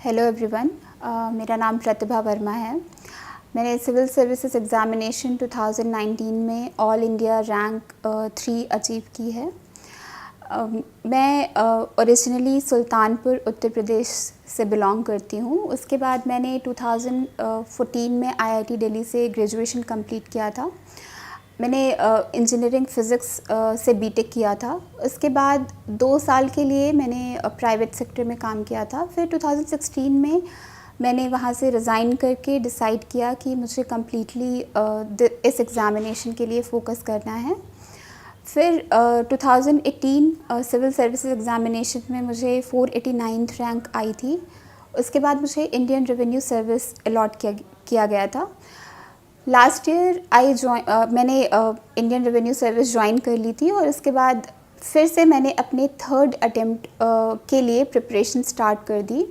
Hello everyone, मेरा नाम प्रतिभा वर्मा है। मैंने सिविल सर्विसेज एग्ज़ामिनेशन 2019 में ऑल इंडिया रैंक 3 अचीव की है। मैं ओरिजिनली सुल्तानपुर उत्तर प्रदेश से बिलोंग करती हूँ। उसके बाद मैंने 2014 में आईआईटी दिल्ली से ग्रेजुएशन कंप्लीट किया था। मैंने इंजीनियरिंग फ़िज़िक्स से बीटेक किया था। उसके बाद 2 साल के लिए मैंने प्राइवेट सेक्टर में काम किया था। फिर 2016 में मैंने वहाँ से रिज़ाइन करके डिसाइड किया कि मुझे कम्प्लीटली इस एग्ज़ामिनेशन के लिए फ़ोकस करना है। फिर 2018 सिविल सर्विसेज एग्ज़ामिनेशन में मुझे 489th रैंक आई थी। उसके बाद मुझे इंडियन रेवेन्यू सर्विस अलॉट किया गया था। लास्ट ईयर मैंने इंडियन रेवेन्यू सर्विस ज्वाइन कर ली थी और उसके बाद फिर से मैंने अपने 3rd अटेम्प्ट के लिए प्रिपरेशन स्टार्ट कर दी।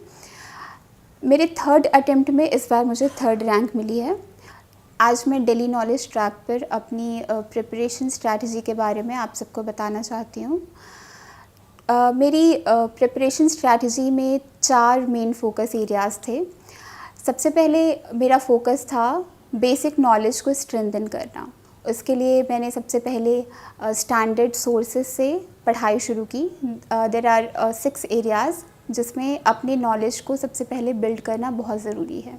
मेरे 3rd अटेम्प्ट में इस बार मुझे 3rd रैंक मिली है। आज मैं डेली नॉलेज ट्रैक पर अपनी प्रिपरेशन स्ट्रैटेजी के बारे में आप सबको बताना चाहती हूँ। मेरी प्रिपरेशन स्ट्रैटेजी में 4 मेन फोकस एरियाज़ थे। सबसे पहले मेरा फोकस था बेसिक नॉलेज को स्ट्रेंथन करना। उसके लिए मैंने सबसे पहले स्टैंडर्ड सोर्सेज से पढ़ाई शुरू की। देयर आर 6 एरियाज़ जिसमें अपने नॉलेज को सबसे पहले बिल्ड करना बहुत ज़रूरी है।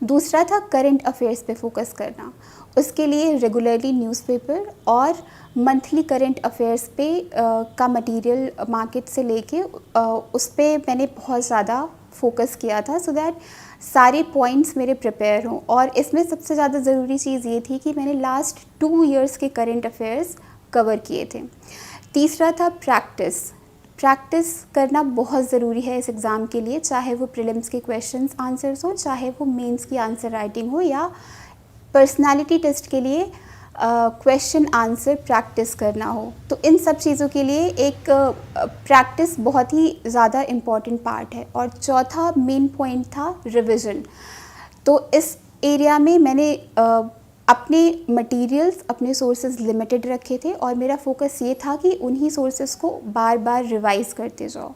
दूसरा था करंट अफेयर्स पे फोकस करना। उसके लिए रेगुलरली न्यूज़पेपर और मंथली करंट अफेयर्स पे का मटेरियल मार्केट से लेके उस पे मैंने बहुत ज़्यादा फोकस किया था सो दैट सारे पॉइंट्स मेरे प्रिपेयर हों। और इसमें सबसे ज़्यादा ज़रूरी चीज़ ये थी कि मैंने लास्ट 2 इयर्स के करंट अफेयर्स कवर किए थे। तीसरा था प्रैक्टिस करना बहुत ज़रूरी है इस एग्ज़ाम के लिए, चाहे वो प्रीलिम्स के क्वेश्चंस आंसर्स हो, चाहे वो मेंस की आंसर राइटिंग हो या पर्सनालिटी टेस्ट के लिए क्वेश्चन आंसर प्रैक्टिस करना हो। तो इन सब चीज़ों के लिए एक प्रैक्टिस बहुत ही ज़्यादा इम्पॉर्टेंट पार्ट है। और चौथा मेन पॉइंट था रिवीजन। तो इस एरिया में मैंने अपने मटेरियल्स, अपने सोर्सेज लिमिटेड रखे थे और मेरा फोकस ये था कि उन्हीं सोर्सेज को बार बार रिवाइज़ करते जाओ।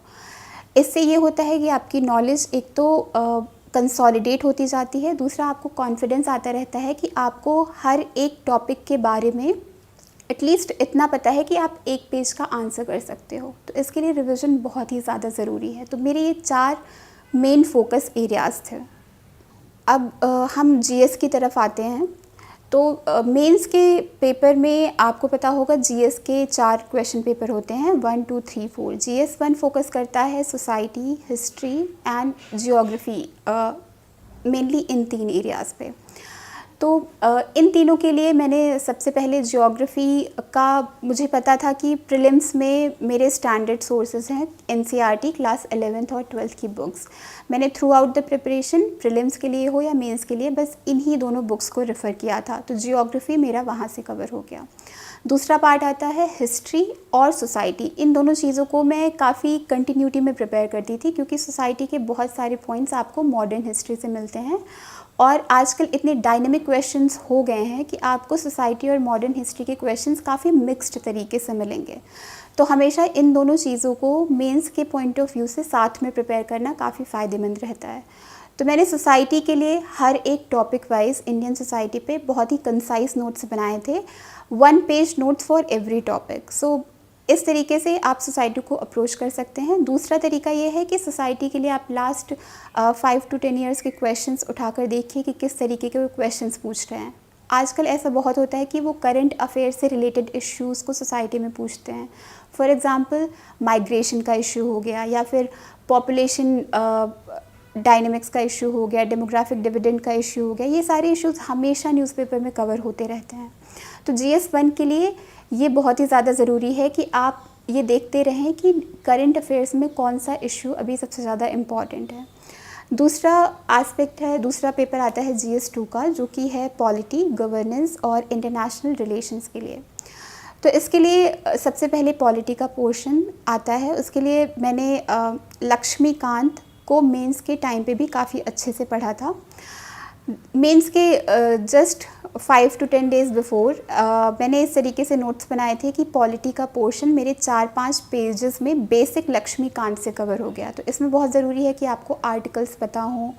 इससे ये होता है कि आपकी नॉलेज एक तो कंसोलिडेट होती जाती है, दूसरा आपको कॉन्फिडेंस आता रहता है कि आपको हर एक टॉपिक के बारे में एटलीस्ट इतना पता है कि आप एक पेज का आंसर कर सकते हो। तो इसके लिए रिवीजन बहुत ही ज़्यादा ज़रूरी है। तो मेरे ये 4 मेन फोकस एरियाज़ थे। अब हम जीएस की तरफ आते हैं। तो मेंस के पेपर में आपको पता होगा जीएस के 4 क्वेश्चन पेपर होते हैं, 1, 2, 3, 4। जीएस 1 फोकस करता है society, history and geography, mainly in 3 areas पे। तो इन तीनों के लिए मैंने सबसे पहले जियोग्राफी का मुझे पता था कि प्रीलिम्स में मेरे स्टैंडर्ड सोर्सेज हैं एनसीईआरटी क्लास 11th और 12th की बुक्स। मैंने through out the preparation, prelims के लिए हो या मेंस के लिए, बस इन्हीं दोनों बुक्स को रेफ़र किया था। तो जियोग्राफी मेरा वहाँ से कवर हो गया। दूसरा पार्ट आता है हिस्ट्री और सोसाइटी। इन दोनों चीज़ों को मैं काफ़ी कंटिन्यूटी में प्रिपेयर करती थी क्योंकि सोसाइटी के बहुत सारे पॉइंट्स आपको मॉडर्न हिस्ट्री से मिलते हैं और आजकल इतने डायनेमिक क्वेश्चंस हो गए हैं कि आपको सोसाइटी और मॉडर्न हिस्ट्री के क्वेश्चंस काफ़ी मिक्स्ड तरीके से मिलेंगे। तो हमेशा इन दोनों चीज़ों को मेंस के पॉइंट ऑफ व्यू से साथ में प्रिपेयर करना काफ़ी फ़ायदेमंद रहता है। तो मैंने सोसाइटी के लिए हर एक टॉपिक वाइज इंडियन सोसाइटी पे बहुत ही कंसाइज नोट्स बनाए थे, 1 page notes for every topic. So इस तरीके से आप सोसाइटी को अप्रोच कर सकते हैं। दूसरा तरीका ये है कि सोसाइटी के लिए आप लास्ट 5 to 10 ईयर्स के क्वेश्चंस उठाकर देखिए कि किस तरीके के वो क्वेश्चंस पूछ रहे हैं। आजकल ऐसा बहुत होता है कि वो करंट अफेयर से रिलेटेड इश्यूज़ को सोसाइटी में पूछते हैं। फॉर एग्ज़ाम्पल माइग्रेशन का इशू हो गया या फिर पॉपुलेशन डायनेमिक्स का इशू हो गया, डेमोग्राफिक डिविडेंड का इशू हो गया। ये सारे इश्यूज़ हमेशा न्यूज़पेपर में कवर होते रहते हैं। तो जीएस 1 के लिए ये बहुत ही ज़्यादा ज़रूरी है कि आप ये देखते रहें कि करंट अफेयर्स में कौन सा इशू अभी सबसे ज़्यादा इम्पॉर्टेंट है। दूसरा एस्पेक्ट है, दूसरा पेपर आता है जीएस 2 का, जो कि है पॉलिटी, गवर्नेंस और इंटरनेशनल रिलेशंस के लिए। तो इसके लिए सबसे पहले पॉलिटी का पोर्शन आता है। उसके लिए मैंने लक्ष्मीकांत को मेंस के टाइम पे भी काफ़ी अच्छे से पढ़ा था। मेंस के जस्ट 5 to 10 डेज़ बिफोर मैंने इस तरीके से नोट्स बनाए थे कि पॉलिटी का पोर्शन मेरे 4-5 पेजेस में बेसिक लक्ष्मीकांत से कवर हो गया। तो इसमें बहुत ज़रूरी है कि आपको आर्टिकल्स पता हों,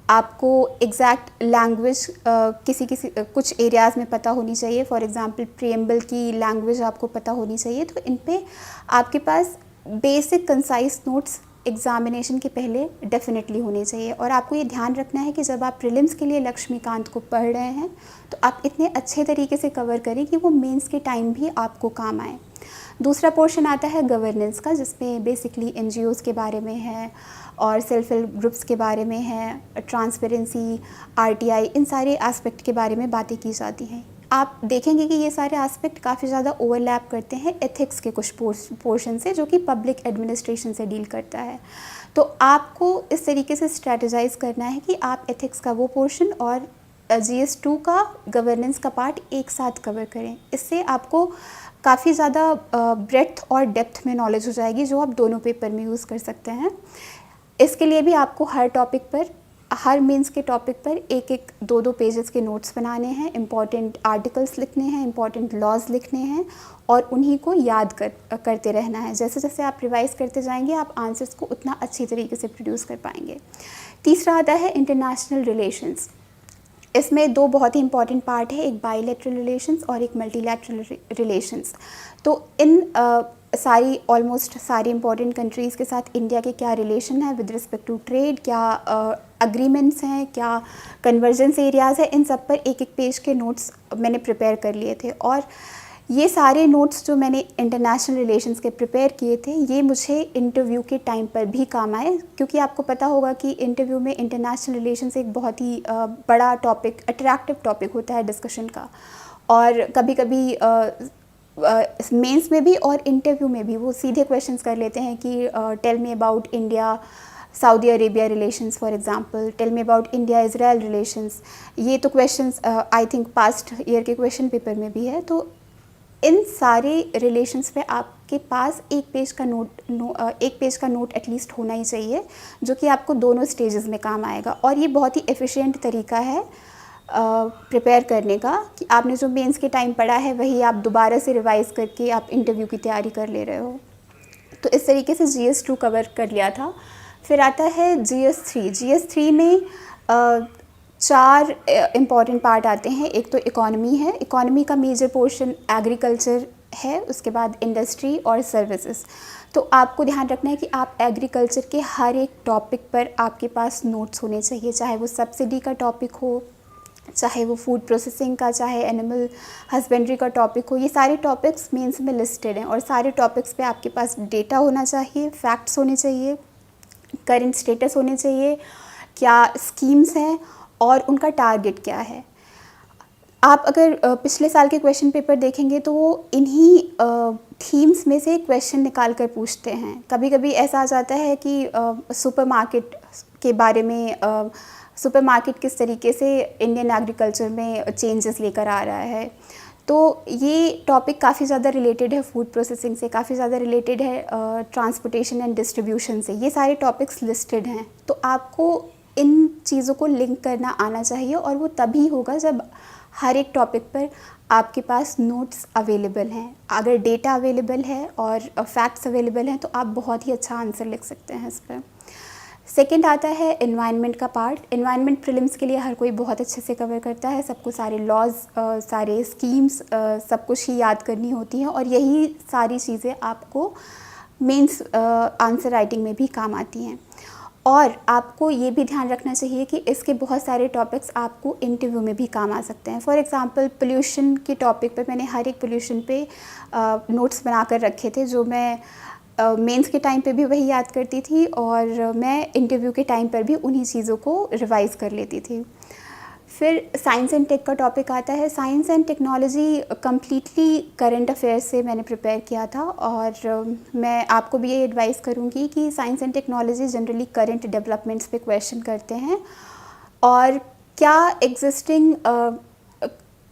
आपको एग्जैक्ट लैंग्वेज किसी किसी कुछ एरियाज़ में पता होनी चाहिए। फॉर एग्ज़ाम्पल प्रीएम्बल की लैंग्वेज आपको पता होनी चाहिए। तो इन पे आपके पास बेसिक कंसाइज नोट्स एग्ज़ामिनेशन के पहले डेफिनेटली होने चाहिए। और आपको ये ध्यान रखना है कि जब आप प्रीलिम्स के लिए लक्ष्मीकांत को पढ़ रहे हैं तो आप इतने अच्छे तरीके से कवर करें कि वो मेंस के टाइम भी आपको काम आए। दूसरा पोर्शन आता है गवर्नेंस का, जिसमें बेसिकली एनजीओज़ के बारे में है और सेल्फ हेल्प ग्रुप्स के बारे में है, ट्रांसपेरेंसी, आरटीआई, इन सारे एस्पेक्ट के बारे में बातें की जाती हैं। आप देखेंगे कि ये सारे एस्पेक्ट काफ़ी ज़्यादा ओवरलैप करते हैं एथिक्स के कुछ पोर्शन से, जो कि पब्लिक एडमिनिस्ट्रेशन से डील करता है। तो आपको इस तरीके से स्ट्रेटजाइज करना है कि आप एथिक्स का वो पोर्शन और GS2 का गवर्नेंस का पार्ट एक साथ कवर करें। इससे आपको काफ़ी ज़्यादा ब्रेड्थ और डेप्थ में नॉलेज हो जाएगी, जो आप दोनों पेपर में यूज़ कर सकते हैं। इसके लिए भी आपको हर टॉपिक पर, हर मेंस के टॉपिक पर एक एक 2-2 पेजेस के नोट्स बनाने हैं, इम्पॉर्टेंट आर्टिकल्स लिखने हैं, इम्पॉर्टेंट लॉज लिखने हैं और उन्हीं को याद करते रहना है। जैसे जैसे आप रिवाइज करते जाएंगे आप आंसर्स को उतना अच्छी तरीके से प्रोड्यूस कर पाएंगे। तीसरा आता है इंटरनेशनल रिलेशंस। इसमें 2 बहुत ही इंपॉर्टेंट पार्ट है, एक बायलैटरल रिलेशंस और एक मल्टीलैटरल रिलेशंस। तो इन सारी ऑलमोस्ट सारी इंपॉर्टेंट कंट्रीज़ के साथ इंडिया के क्या रिलेशन है विद रिस्पेक्ट टू ट्रेड, क्या अग्रीमेंट्स हैं, क्या कन्वर्जेंस एरियाज़ है, इन सब पर एक एक पेज के नोट्स मैंने प्रिपेयर कर लिए थे। और ये सारे नोट्स जो मैंने इंटरनेशनल रिलेशंस के प्रिपेयर किए थे, ये मुझे इंटरव्यू के टाइम पर भी काम आए, क्योंकि आपको पता होगा कि इंटरव्यू में इंटरनेशनल रिलेशंस एक बहुत ही बड़ा टॉपिक, अट्रैक्टिव टॉपिक होता है डिस्कशन का। और कभी कभी मेंस में भी और इंटरव्यू में भी वो सीधे क्वेश्चंस कर लेते हैं कि tell me about India Saudi Arabia relations, for example tell me about India Israel relations. ये तो questions I think past year के क्वेश्चन पेपर में भी है। तो इन सारे रिलेशंस पे आपके पास एक पेज का नोट एटलीस्ट होना ही चाहिए, जो कि आपको दोनों स्टेजेस में काम आएगा। और ये बहुत ही एफिशिएंट तरीका है प्रिपेयर करने का, कि आपने जो मेंस के टाइम पढ़ा है वही आप दोबारा से रिवाइज़ करके आप इंटरव्यू की तैयारी कर ले रहे हो। तो इस तरीके से GS2 कवर कर लिया था। फिर आता है GS3। GS3 में 4 इम्पॉर्टेंट पार्ट आते हैं। एक तो इकॉनमी है, इकॉनमी का मेजर पोर्शन एग्रीकल्चर है, उसके बाद इंडस्ट्री और सर्विसेज। तो आपको ध्यान रखना है कि आप एग्रीकल्चर के हर एक टॉपिक पर आपके पास नोट्स होने चाहिए, चाहे वो सब्सिडी का टॉपिक हो, चाहे वो फूड प्रोसेसिंग का, चाहे एनिमल हस्बेंड्री का टॉपिक हो। ये सारे टॉपिक्स मेंस में लिस्टेड हैं और सारे टॉपिक्स पे आपके पास डेटा होना चाहिए, फैक्ट्स होने चाहिए, करंट स्टेटस होने चाहिए, क्या स्कीम्स हैं और उनका टारगेट क्या है। आप अगर पिछले साल के क्वेश्चन पेपर देखेंगे तो वो इन्हीं थीम्स में से क्वेश्चन निकाल कर पूछते हैं। कभी कभी ऐसा आ जाता है कि सुपरमार्केट के बारे में, सुपरमार्केट किस तरीके से इंडियन एग्रीकल्चर में चेंजेस लेकर आ रहा है। तो ये टॉपिक काफ़ी ज़्यादा रिलेटेड है फूड प्रोसेसिंग से, काफ़ी ज़्यादा रिलेटेड है ट्रांसपोर्टेशन एंड डिस्ट्रीब्यूशन से। ये सारे टॉपिक्स लिस्टेड हैं। तो आपको इन चीज़ों को लिंक करना आना चाहिए और वो तभी होगा जब हर एक टॉपिक पर आपके पास नोट्स अवेलेबल हैं। अगर डेटा अवेलेबल है और फैक्ट्स अवेलेबल हैं तो आप बहुत ही अच्छा आंसर लिख सकते हैं इस पर। सेकेंड आता है एनवायरनमेंट का पार्ट। एनवायरनमेंट प्रीलिम्स के लिए हर कोई बहुत अच्छे से कवर करता है, सबको सारे लॉज, सारे स्कीम्स, सब कुछ ही याद करनी होती हैं और यही सारी चीज़ें आपको मेंस आंसर राइटिंग में भी काम आती हैं। और आपको ये भी ध्यान रखना चाहिए कि इसके बहुत सारे टॉपिक्स आपको इंटरव्यू में भी काम आ सकते हैं। फॉर एग्ज़ाम्पल पोल्यूशन के टॉपिक पर मैंने हर एक पोल्यूशन पे नोट्स बना कर रखे थे, जो मैं मेंस के टाइम पे भी वही याद करती थी और मैं इंटरव्यू के टाइम पर भी उन्हीं चीज़ों को रिवाइज़ कर लेती थी। फिर साइंस एंड टेक का टॉपिक आता है। Science and technology completely current affairs से मैंने प्रिपेयर किया था और मैं आपको भी ये एडवाइस करूँगी कि science and technology generally current developments पे क्वेश्चन करते हैं और क्या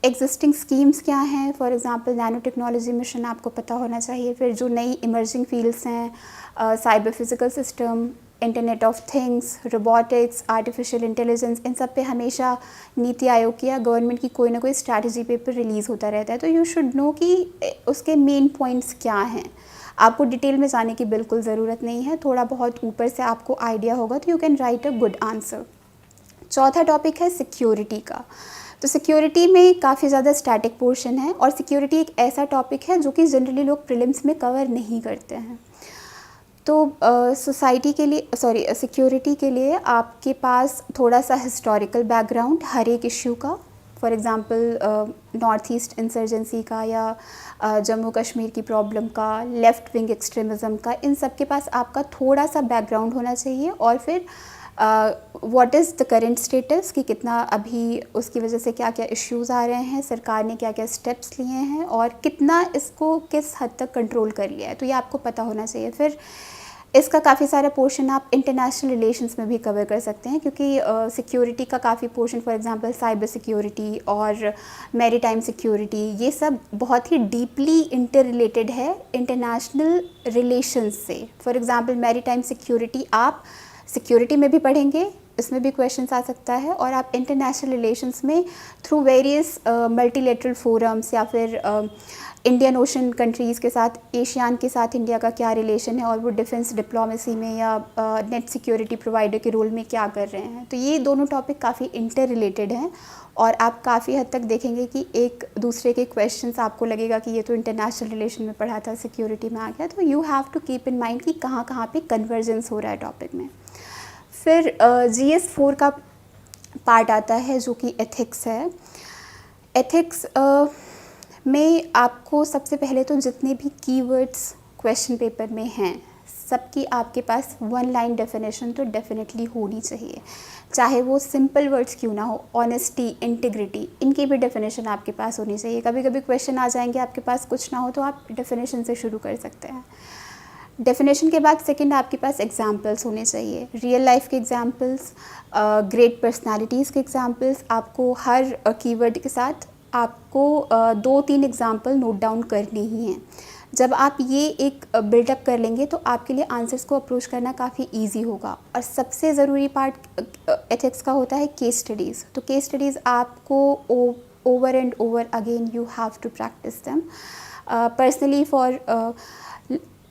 एग्जिस्टिंग स्कीम्स क्या हैं। For example nano technology mission आपको पता होना चाहिए। फिर जो नई इमर्जिंग फील्ड्स हैं, cyber physical system, internet of things, robotics, artificial intelligence, इन सब पे हमेशा नीति आयोग की या गवर्नमेंट की कोई ना कोई स्ट्रैटेजी पेपर रिलीज़ होता रहता है। तो यू शुड नो कि उसके मेन पॉइंट्स क्या हैं। आपको डिटेल में जाने की बिल्कुल ज़रूरत नहीं है, थोड़ा बहुत ऊपर से आपको आइडिया होगा तो you can write a good answer. चौथा टॉपिक है सिक्योरिटी का। तो सिक्योरिटी में काफ़ी ज़्यादा स्टैटिक पोर्शन है और सिक्योरिटी एक ऐसा टॉपिक है जो कि जनरली लोग प्रीलिम्स में कवर नहीं करते हैं। तो सिक्योरिटी के लिए आपके पास थोड़ा सा हिस्टोरिकल बैकग्राउंड हर एक इश्यू का, for example north east insurgency का या जम्मू कश्मीर की प्रॉब्लम का, लेफ़्ट विंग एक्सट्रीमिज़म का, इन सब के पास आपका थोड़ा सा बैकग्राउंड होना चाहिए। और फिर what is the current status कि कितना अभी उसकी वजह से क्या क्या इश्यूज़ आ रहे हैं, सरकार ने क्या क्या स्टेप्स लिए हैं और कितना इसको किस हद तक कंट्रोल कर लिया है, तो ये आपको पता होना चाहिए। फिर इसका काफ़ी सारा पोर्शन आप इंटरनेशनल रिलेशंस में भी कवर कर सकते हैं, क्योंकि सिक्योरिटी का काफ़ी portion, for example cyber security और मैरीटाइम सिक्योरिटी, ये सब बहुत ही डीपली इंटर रिलेटेड है इंटरनेशनल रिलेशंस से। फॉर एग्जांपल मैरीटाइम सिक्योरिटी आप सिक्योरिटी में भी पढ़ेंगे, इसमें भी क्वेश्चंस आ सकता है, और आप इंटरनेशनल रिलेशंस में थ्रू वेरियस मल्टीलेटरल फोरम्स या फिर इंडियन ओशन कंट्रीज़ के साथ, एशियान के साथ इंडिया का क्या रिलेशन है और वो डिफेंस डिप्लोमेसी में या नेट सिक्योरिटी प्रोवाइडर के रोल में क्या कर रहे हैं। तो ये दोनों टॉपिक काफ़ी इंटर रिलेटेड हैं और आप काफ़ी हद तक देखेंगे कि एक दूसरे के क्वेश्चंस आपको लगेगा कि ये तो इंटरनेशनल रिलेशन में पढ़ा था, सिक्योरिटी में आ गया। तो you have to keep in mind कि कहाँ कहाँ पे कन्वर्जेंस हो रहा है टॉपिक में। फिर GS 4 का पार्ट आता है जो कि एथिक्स है। एथिक्स में आपको सबसे पहले तो जितने भी कीवर्ड्स क्वेश्चन पेपर में हैं सबकी आपके पास वन लाइन डेफिनेशन तो डेफिनेटली होनी चाहिए, चाहे वो सिंपल वर्ड्स क्यों ना हो। ऑनेस्टी, इंटीग्रिटी, इनकी भी डेफिनेशन आपके पास होनी चाहिए। कभी कभी क्वेश्चन आ जाएंगे आपके पास कुछ ना हो तो आप डेफिनेशन से शुरू कर सकते हैं। डेफिनेशन के बाद सेकंड आपके पास एग्जाम्पल्स होने चाहिए, रियल लाइफ के एग्जाम्पल्स, ग्रेट पर्सनालिटीज़ के एग्जाम्पल्स। आपको हर कीवर्ड के साथ आपको 2-3 एग्जाम्पल नोट डाउन करने ही हैं। जब आप ये एक बिल्डअप कर लेंगे तो आपके लिए आंसर्स को अप्रोच करना काफ़ी इजी होगा। और सबसे ज़रूरी पार्ट एथिक्स का होता है केस स्टडीज़। तो केस स्टडीज़ आपको over and over again you have to practise them. Personally, for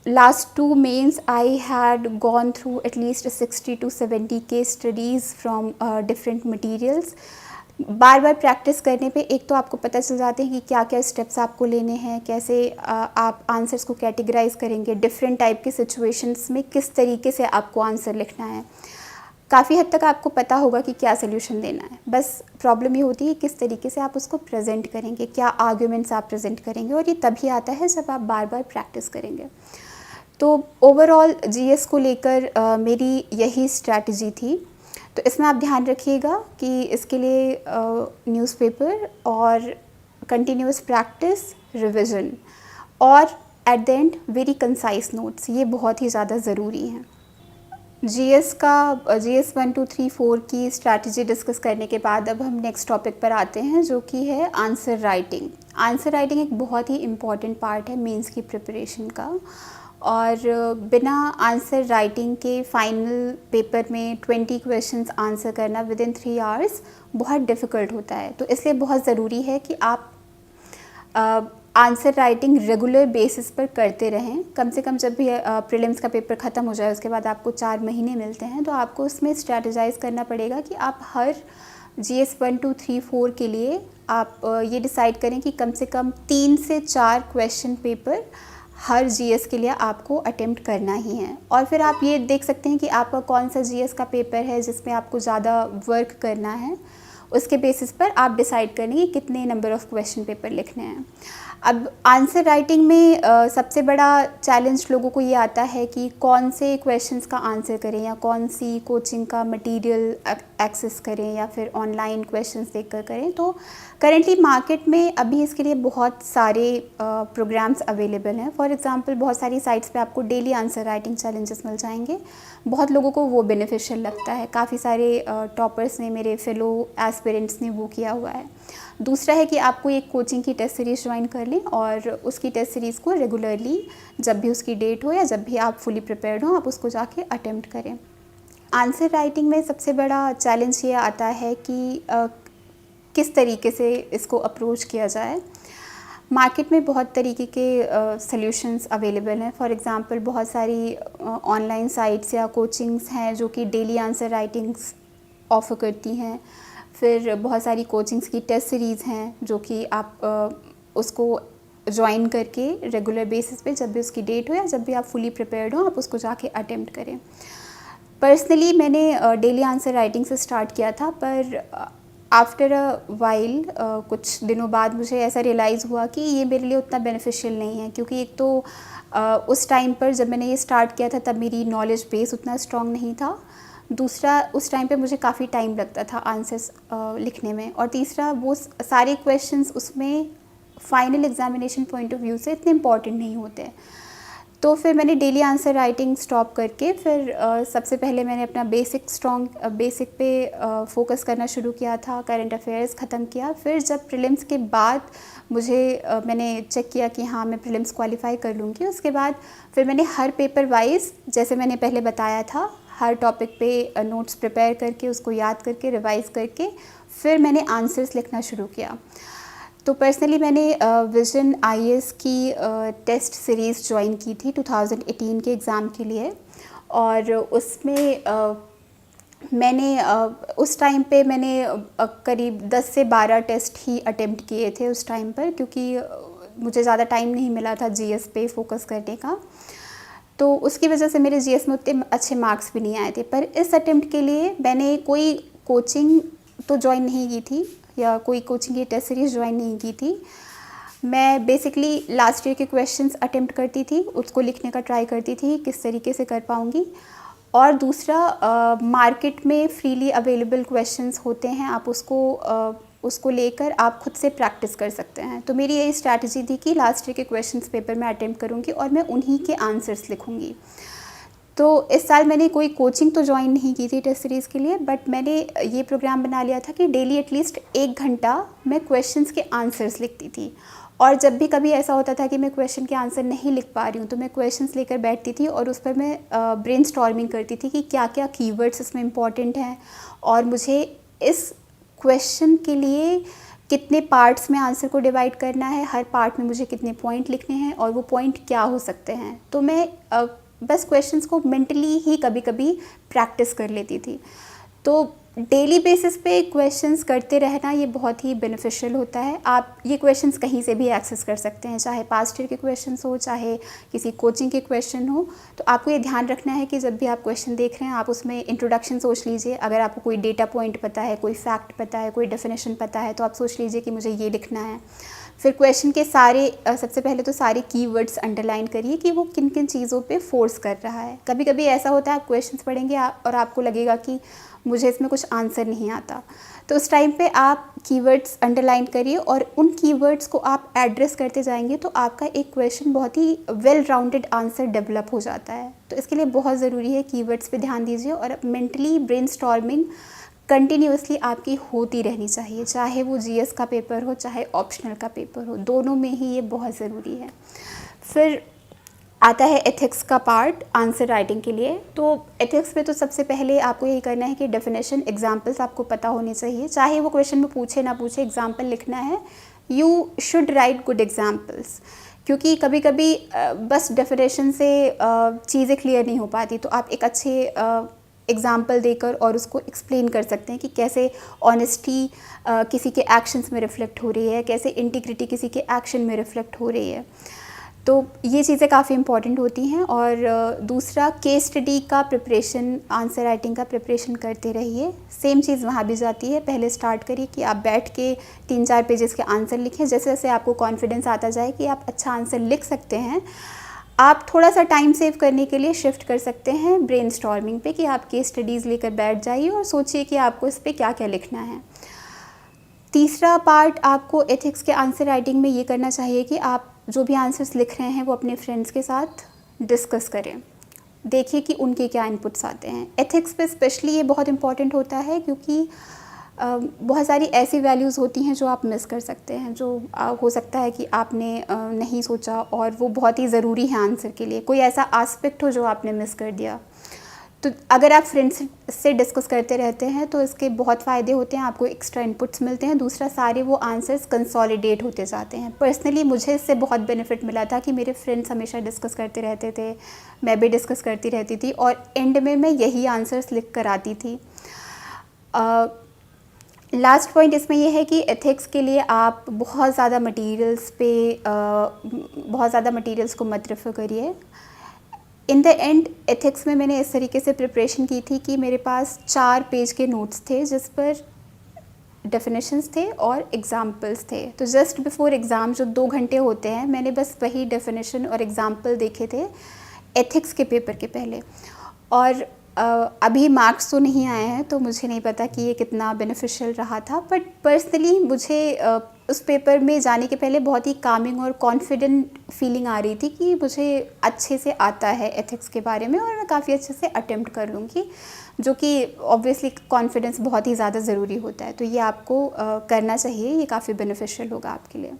last 2 mains, I had gone through at least 60 to 70 case studies from different materials. Bar bar practice करने पे एक तो आपको पता चल जाते हैं कि क्या क्या स्टेप्स आपको लेने हैं, कैसे आप आंसर्स को कैटेगराइज करेंगे, डिफरेंट टाइप के सिचुएशंस में किस तरीके से आपको आंसर लिखना है। काफ़ी हद तक आपको पता होगा कि क्या सोल्यूशन देना है, बस प्रॉब्लम ये होती है किस तरीके से आप उसको प्रेजेंट करेंगे, क्या आर्ग्यूमेंट्स आप प्रेजेंट करेंगे, और ये तभी आता है जब आप बार बार प्रैक्टिस करेंगे। तो ओवरऑल जीएस को लेकर मेरी यही स्ट्रैटेजी थी। तो इसमें आप ध्यान रखिएगा कि इसके लिए न्यूज़पेपर और कंटिन्यूस प्रैक्टिस, रिविज़न और at the end very concise notes, ये बहुत ही ज़्यादा ज़रूरी हैं। जीएस 1, 2, 3, 4 की स्ट्रैटेजी डिस्कस करने के बाद अब हम नेक्स्ट टॉपिक पर आते हैं जो कि है आंसर राइटिंग। आंसर राइटिंग एक बहुत ही इम्पॉर्टेंट पार्ट है मेंस की प्रिपरेशन का, और बिना आंसर राइटिंग के फाइनल पेपर में 20 क्वेश्चंस आंसर करना विद इन 3 आवर्स बहुत डिफ़िकल्ट होता है। तो इसलिए बहुत ज़रूरी है कि आप आंसर राइटिंग रेगुलर बेसिस पर करते रहें। कम से कम जब भी प्रीलिम्स का पेपर ख़त्म हो जाए उसके बाद आपको 4 महीने मिलते हैं, तो आपको उसमें स्ट्रैटेजाइज़ करना पड़ेगा कि आप हर GS 1, 2, 3, 4 के लिए आप ये डिसाइड करें कि कम से कम 3 से 4 क्वेश्चन पेपर हर जीएस के लिए आपको अटेम्प्ट करना ही है। और फिर आप ये देख सकते हैं कि आपका कौन सा जीएस का पेपर है जिसमें आपको ज़्यादा वर्क करना है, उसके बेसिस पर आप डिसाइड करेंगे कितने नंबर ऑफ़ क्वेश्चन पेपर लिखने हैं। अब आंसर राइटिंग में सबसे बड़ा चैलेंज लोगों को ये आता है कि कौन से क्वेश्चंस का आंसर करें, या कौन सी कोचिंग का मटेरियल एक्सेस करें, या फिर ऑनलाइन क्वेश्चंस देखकर करें। तो करेंटली मार्केट में अभी इसके लिए बहुत सारे प्रोग्राम्स अवेलेबल हैं। फॉर एग्जांपल बहुत सारी साइट्स पे आपको डेली आंसर राइटिंग चैलेंजेस मिल जाएंगे। बहुत लोगों को वो बेनिफिशियल लगता है, काफ़ी सारे टॉपर्स ने, मेरे फेलो एस्पिरेंट्स ने वो किया हुआ है। दूसरा है कि आपको एक कोचिंग की टेस्ट सीरीज़ ज्वाइन कर लें और उसकी टेस्ट सीरीज़ को रेगुलरली जब भी उसकी डेट हो या जब भी आप फुली प्रिपेयर्ड हो आप उसको जाके अटेम्प्ट करें। आंसर राइटिंग में सबसे बड़ा चैलेंज ये आता है कि किस तरीके से इसको अप्रोच किया जाए। मार्केट में बहुत तरीके के सॉल्यूशंस अवेलेबल हैं। फॉर एग्ज़ाम्पल बहुत सारी ऑनलाइन साइट्स या कोचिंग्स हैं जो कि डेली आंसर राइटिंग्स ऑफ़र करती हैं। फिर बहुत सारी कोचिंग्स की टेस्ट सीरीज़ हैं जो कि आप उसको ज्वाइन करके रेगुलर बेसिस पे जब भी उसकी डेट हो या जब भी आप फुली प्रिपेयर्ड हो आप उसको जाके अटेम्प्ट करें। पर्सनली मैंने डेली आंसर राइटिंग से स्टार्ट किया था, पर आफ्टर अ वाइल कुछ दिनों बाद मुझे ऐसा रियलाइज़ हुआ कि ये मेरे लिए उतना बेनिफिशियल नहीं है, क्योंकि एक तो उस टाइम पर जब मैंने ये स्टार्ट किया था तब मेरी नॉलेज बेस उतना स्ट्रॉन्ग नहीं था। दूसरा, उस टाइम पे मुझे काफ़ी टाइम लगता था आंसर्स लिखने में, और तीसरा वो सारे क्वेश्चंस उसमें final examination point of view से इतने इम्पॉर्टेंट नहीं होते। तो फिर मैंने डेली आंसर राइटिंग स्टॉप करके फिर सबसे पहले मैंने अपना बेसिक पे फोकस करना शुरू किया था, करंट अफेयर्स ख़त्म किया। फिर जब प्रीलिम्स के बाद मैंने चेक किया कि हाँ मैं प्रीलिम्स क्वालिफाई कर लूँगी, उसके बाद फिर मैंने हर पेपर वाइज, जैसे मैंने पहले बताया था, हर टॉपिक पे नोट्स प्रिपेयर करके उसको याद करके रिवाइज़ करके फिर मैंने आंसर्स लिखना शुरू किया। तो पर्सनली मैंने विजन आईएएस की टेस्ट सीरीज़ ज्वाइन की थी 2018 के एग्ज़ाम के लिए, और उसमें मैंने उस टाइम पे मैंने करीब 10 से 12 टेस्ट ही अटेम्प्ट किए थे उस टाइम पर, क्योंकि मुझे ज़्यादा टाइम नहीं मिला था जीएस पे फोकस करने का। तो उसकी वजह से मेरे जीएस में उतने अच्छे मार्क्स भी नहीं आए थे। पर इस अटेम्प्ट के लिए मैंने कोई कोचिंग तो ज्वाइन नहीं की थी या कोई कोचिंग की टेस्ट सीरीज़ ज्वाइन नहीं की थी। मैं बेसिकली लास्ट ईयर के क्वेश्चंस अटेम्प्ट करती थी, उसको लिखने का ट्राई करती थी किस तरीके से कर पाऊँगी। और दूसरा, मार्केट में फ्रीली अवेलेबल क्वेश्चंस होते हैं, आप उसको लेकर आप खुद से प्रैक्टिस कर सकते हैं। तो मेरी यही स्ट्रैटेजी थी कि लास्ट ईयर के क्वेश्चंस पेपर में अटेम्प्ट करूँगी और मैं उन्हीं के आंसर्स लिखूँगी। तो इस साल मैंने कोई कोचिंग तो ज्वाइन नहीं की थी टेस्ट सीरीज़ के लिए, बट मैंने ये प्रोग्राम बना लिया था कि डेली एटलीस्ट 1 घंटा मैं क्वेश्चंस के आंसर्स लिखती थी। और जब भी कभी ऐसा होता था कि मैं क्वेश्चन के आंसर नहीं लिख पा रही हूँ, तो मैं क्वेश्चंस लेकर बैठती थी और उस पर मैं ब्रेनस्टॉर्मिंग करती थी कि क्या क्या कीवर्ड्स इसमें इम्पॉर्टेंट हैं और मुझे इस क्वेश्चन के लिए कितने पार्ट्स में आंसर को डिवाइड करना है, हर पार्ट में मुझे कितने पॉइंट लिखने हैं और वो पॉइंट क्या हो सकते हैं। तो मैं बस क्वेश्चंस को मेंटली ही कभी कभी प्रैक्टिस कर लेती थी। तो डेली बेसिस पे क्वेश्चंस करते रहना ये बहुत ही बेनिफिशियल होता है। आप ये क्वेश्चंस कहीं से भी एक्सेस कर सकते हैं, चाहे पास्ट ईयर के क्वेश्चंस हो, चाहे किसी कोचिंग के क्वेश्चन हो। तो आपको ये ध्यान रखना है कि जब भी आप क्वेश्चन देख रहे हैं आप उसमें इंट्रोडक्शन सोच लीजिए। अगर आपको कोई डेटा पॉइंट पता है, कोई फैक्ट पता है, कोई डेफिनेशन पता है, तो आप सोच लीजिए कि मुझे ये लिखना है। फिर क्वेश्चन के सबसे पहले तो सारे कीवर्ड्स अंडरलाइन करिए कि वो किन किन चीज़ों पे फोर्स कर रहा है। कभी कभी ऐसा होता है आप क्वेश्चंस पढ़ेंगे और आपको लगेगा कि मुझे इसमें कुछ आंसर नहीं आता, तो उस टाइम पे आप कीवर्ड्स अंडरलाइन करिए और उन कीवर्ड्स को आप एड्रेस करते जाएंगे तो आपका एक क्वेश्चन बहुत ही वेल राउंडेड आंसर डेवलप हो जाता है। तो इसके लिए बहुत ज़रूरी है कीवर्ड्स पे ध्यान दीजिए और मेंटली ब्रेनस्टॉर्मिंग कंटिन्यूअसली आपकी होती रहनी चाहिए, चाहे वो जीएस का पेपर हो चाहे ऑप्शनल का पेपर हो, दोनों में ही ये बहुत ज़रूरी है। फिर आता है एथिक्स का पार्ट आंसर राइटिंग के लिए। तो एथिक्स में तो सबसे पहले आपको यही करना है कि डेफिनेशन, एग्जांपल्स आपको पता होने चाहिए, चाहे वो क्वेश्चन में पूछे ना पूछे, एग्जांपल लिखना है। You should write good examples, क्योंकि कभी कभी बस डेफिनेशन से चीज़ें क्लियर नहीं हो पाती, तो आप एक अच्छे एग्जाम्पल देकर और उसको एक्सप्लेन कर सकते हैं कि कैसे ऑनेस्टी किसी के एक्शंस में रिफ्लेक्ट हो रही है, कैसे इंटीग्रिटी किसी के एक्शन में रिफ्लेक्ट हो रही है। तो ये चीज़ें काफ़ी इंपॉर्टेंट होती हैं। और दूसरा, केस स्टडी का प्रिपरेशन, आंसर राइटिंग का प्रिपरेशन करते रहिए। सेम चीज़ वहाँ भी जाती है, पहले स्टार्ट करिए कि आप बैठ के 3-4 पेजेस के आंसर लिखें। जैसे जैसे आपको कॉन्फिडेंस आता जाए कि आप अच्छा आंसर लिख सकते हैं, आप थोड़ा सा टाइम सेव करने के लिए शिफ्ट कर सकते हैं ब्रेनस्टॉर्मिंग पे, कि आप केस स्टडीज़ लेकर बैठ जाइए और सोचिए कि आपको इस पर क्या क्या लिखना है। तीसरा पार्ट आपको एथिक्स के आंसर राइटिंग में ये करना चाहिए कि आप जो भी आंसर्स लिख रहे हैं वो अपने फ्रेंड्स के साथ डिस्कस करें, देखिए कि उनके क्या इनपुट्स आते हैं। एथिक्स पे स्पेशली ये बहुत इंपॉर्टेंट होता है, क्योंकि बहुत सारी ऐसी वैल्यूज़ होती हैं जो आप मिस कर सकते हैं, जो हो सकता है कि आपने नहीं सोचा और वो बहुत ही ज़रूरी है आंसर के लिए। कोई ऐसा एस्पेक्ट हो जो आपने मिस कर दिया, तो अगर आप फ्रेंड्स से डिस्कस करते रहते हैं तो इसके बहुत फ़ायदे होते हैं, आपको एक्स्ट्रा इनपुट्स मिलते हैं। दूसरा, सारे वो आंसर्स कंसोलिडेट होते जाते हैं। पर्सनली मुझे इससे बहुत बेनिफिट मिला था कि मेरे फ्रेंड्स हमेशा डिस्कस करते रहते थे, मैं भी डिस्कस करती रहती थी और एंड में मैं यही आंसर्स लिख कर आती थी। लास्ट पॉइंट इसमें यह है कि एथिक्स के लिए आप बहुत ज़्यादा मटेरियल्स को मत रेफ़र करिए। इन द एंड एथिक्स में मैंने इस तरीके से प्रिपरेशन की थी कि मेरे पास 4 पेज के नोट्स थे जिस पर डेफिनेशंस थे और एग्जाम्पल्स थे। तो जस्ट बिफोर एग्ज़ाम जो 2 घंटे होते हैं, मैंने बस वही डेफिनेशन और एग्जाम्पल देखे थे एथिक्स के पेपर के पहले। और अभी मार्क्स तो नहीं आए हैं तो मुझे नहीं पता कि ये कितना बेनिफिशियल रहा था, बट पर्सनली मुझे उस पेपर में जाने के पहले बहुत ही कामिंग और कॉन्फिडेंट फीलिंग आ रही थी कि मुझे अच्छे से आता है एथिक्स के बारे में और मैं काफ़ी अच्छे से अटेम्प्ट कर लूँगी, जो कि ऑब्वियसली कॉन्फिडेंस बहुत ही ज़्यादा ज़रूरी होता है। तो ये आपको करना चाहिए, ये काफ़ी बेनिफिशियल होगा आपके लिए।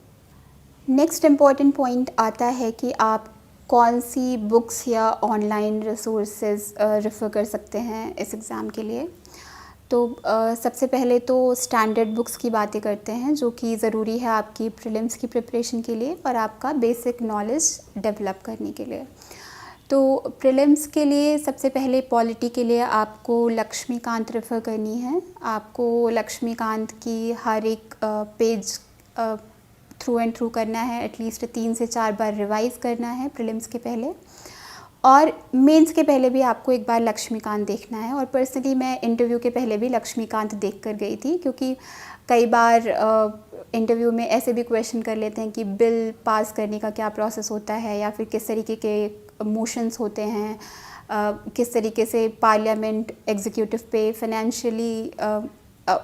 नेक्स्ट इम्पॉर्टेंट पॉइंट आता है कि आप कौन सी बुक्स या ऑनलाइन रिसोर्सेज रेफ़र कर सकते हैं इस एग्ज़ाम के लिए। तो सबसे पहले तो स्टैंडर्ड बुक्स की बातें करते हैं जो कि ज़रूरी है आपकी प्रीलिम्स की प्रिपरेशन के लिए और आपका बेसिक नॉलेज डेवलप करने के लिए। तो प्रीलिम्स के लिए सबसे पहले पॉलिटी के लिए आपको लक्ष्मीकांत रेफ़र करनी है। आपको लक्ष्मीकांत की हर एक पेज थ्रू एंड थ्रू करना है, एटलीस्ट 3 से 4 बार रिवाइज़ करना है प्रीलिम्स के पहले। और मेंस के पहले भी आपको एक बार लक्ष्मीकांत देखना है। और पर्सनली मैं इंटरव्यू के पहले भी लक्ष्मीकांत देख कर गई थी, क्योंकि कई बार इंटरव्यू में ऐसे भी क्वेश्चन कर लेते हैं कि बिल पास करने का क्या प्रोसेस होता है, या फिर किस तरीके के मोशंस होते हैं, किस तरीके से पार्लियामेंट एग्जीक्यूटिव पे फाइनेंशियली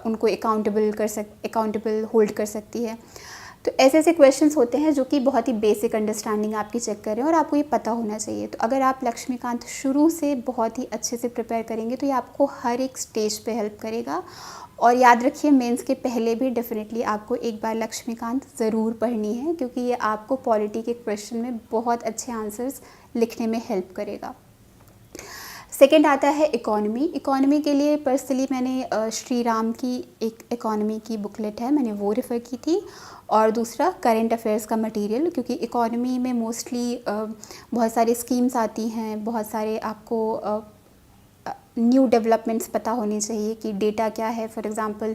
उनको अकाउंटेबल होल्ड कर सकती है। तो ऐसे ऐसे क्वेश्चंस होते हैं जो कि बहुत ही बेसिक अंडरस्टैंडिंग आपकी चेक कर रहे हैं और आपको ये पता होना चाहिए। तो अगर आप लक्ष्मीकांत शुरू से बहुत ही अच्छे से प्रिपेयर करेंगे तो ये आपको हर एक स्टेज पे हेल्प करेगा। और याद रखिए, मेंस के पहले भी डेफिनेटली आपको एक बार लक्ष्मीकांत ज़रूर पढ़नी है, क्योंकि ये आपको पॉलिटी के क्वेश्चन में बहुत अच्छे आंसर्स लिखने में हेल्प करेगा। सेकेंड आता है इकोनॉमी। इकोनॉमी के लिए पर्सनली मैंने श्री राम की एक इकोनॉमी की बुकलेट है, मैंने वो रेफ़र की थी। और दूसरा करेंट अफेयर्स का मटेरियल, क्योंकि इकोनॉमी में मोस्टली बहुत सारी स्कीम्स आती हैं, बहुत सारे आपको न्यू डेवलपमेंट्स पता होनी चाहिए कि डेटा क्या है। For example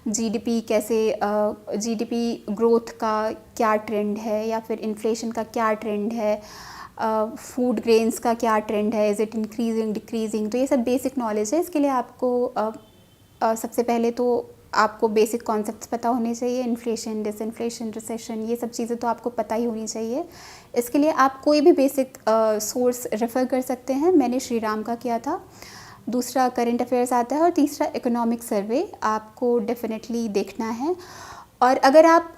GDP GDP growth का क्या ट्रेंड है, या फिर इन्फ्लेशन का क्या ट्रेंड है, फूड ग्रेन्स का क्या ट्रेंड है, इज़ इट इंक्रीजिंग डिक्रीजिंग। तो ये सब बेसिक नॉलेज है। इसके लिए आपको सबसे पहले तो आपको बेसिक कॉन्सेप्ट्स पता होने चाहिए, इन्फ्लेशन, डिसइन्फ्लेशन, रिसेशन, ये सब चीज़ें तो आपको पता ही होनी चाहिए। इसके लिए आप कोई भी बेसिक सोर्स रेफ़र कर सकते हैं। मैंने श्री राम का किया था। दूसरा करेंट अफेयर्स आता है और तीसरा इकोनॉमिक सर्वे आपको डेफिनेटली देखना है। और अगर आप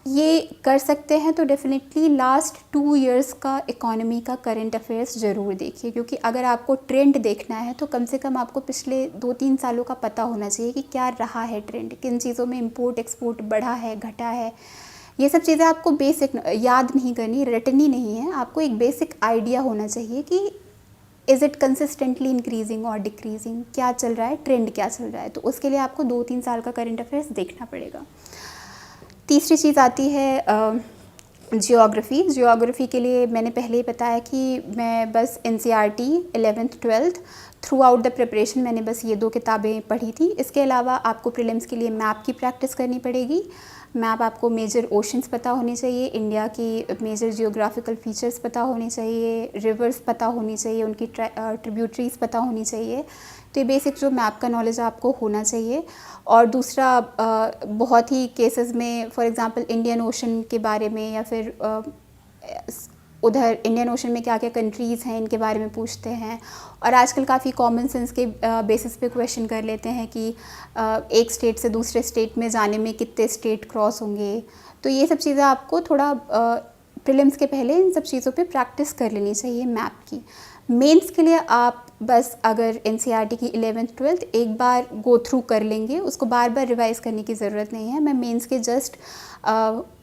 ये कर सकते हैं तो डेफिनेटली लास्ट 2 इयर्स का इकोनॉमी का करंट अफेयर्स ज़रूर देखिए, क्योंकि अगर आपको ट्रेंड देखना है तो कम से कम आपको पिछले 2-3 सालों का पता होना चाहिए कि क्या रहा है ट्रेंड, किन चीज़ों में इंपोर्ट एक्सपोर्ट बढ़ा है, घटा है। ये सब चीज़ें आपको बेसिक याद नहीं करनी, रटनी नहीं है, आपको एक बेसिक आइडिया होना चाहिए कि इज़ इट कंसिस्टेंटली इंक्रीजिंग और डिक्रीजिंग, क्या चल रहा है, ट्रेंड क्या चल रहा है। तो उसके लिए आपको 2-3 साल का करंट अफेयर्स देखना पड़ेगा। तीसरी चीज़ आती है जियोग्राफ़ी। जियोग्राफ़ी के लिए मैंने पहले ही बताया कि मैं बस NCERT 11th 12th through out the preparation मैंने बस ये 2 किताबें पढ़ी थी। इसके अलावा आपको प्रीलिम्स के लिए मैप की प्रैक्टिस करनी पड़ेगी। मैप आपको मेजर ओशंस पता होने चाहिए, इंडिया की मेजर जियोग्राफिकल फीचर्स पता होने चाहिए, रिवर्स पता होनी चाहिए, उनकी ट्रिब्यूटरीज पता होनी चाहिए। तो ये बेसिक जो मैप का नॉलेज आपको होना चाहिए। और दूसरा बहुत ही केसेस में फॉर एग्ज़ाम्पल इंडियन ओशन के बारे में, या फिर उधर इंडियन ओशन में क्या क्या कंट्रीज़ हैं इनके बारे में पूछते हैं। और आजकल काफ़ी कॉमन सेंस के बेसिस पे क्वेश्चन कर लेते हैं कि एक स्टेट से दूसरे स्टेट में जाने में कितने स्टेट क्रॉस होंगे। तो ये सब चीज़ें आपको थोड़ा प्रीलिम्स के पहले इन सब चीज़ों पे प्रैक्टिस कर लेनी चाहिए मैप की। मेंस के लिए आप बस अगर एनसीईआरटी की 11th 12th एक बार गो थ्रू कर लेंगे, उसको बार बार रिवाइज़ करने की ज़रूरत नहीं है। मैं मेंस के जस्ट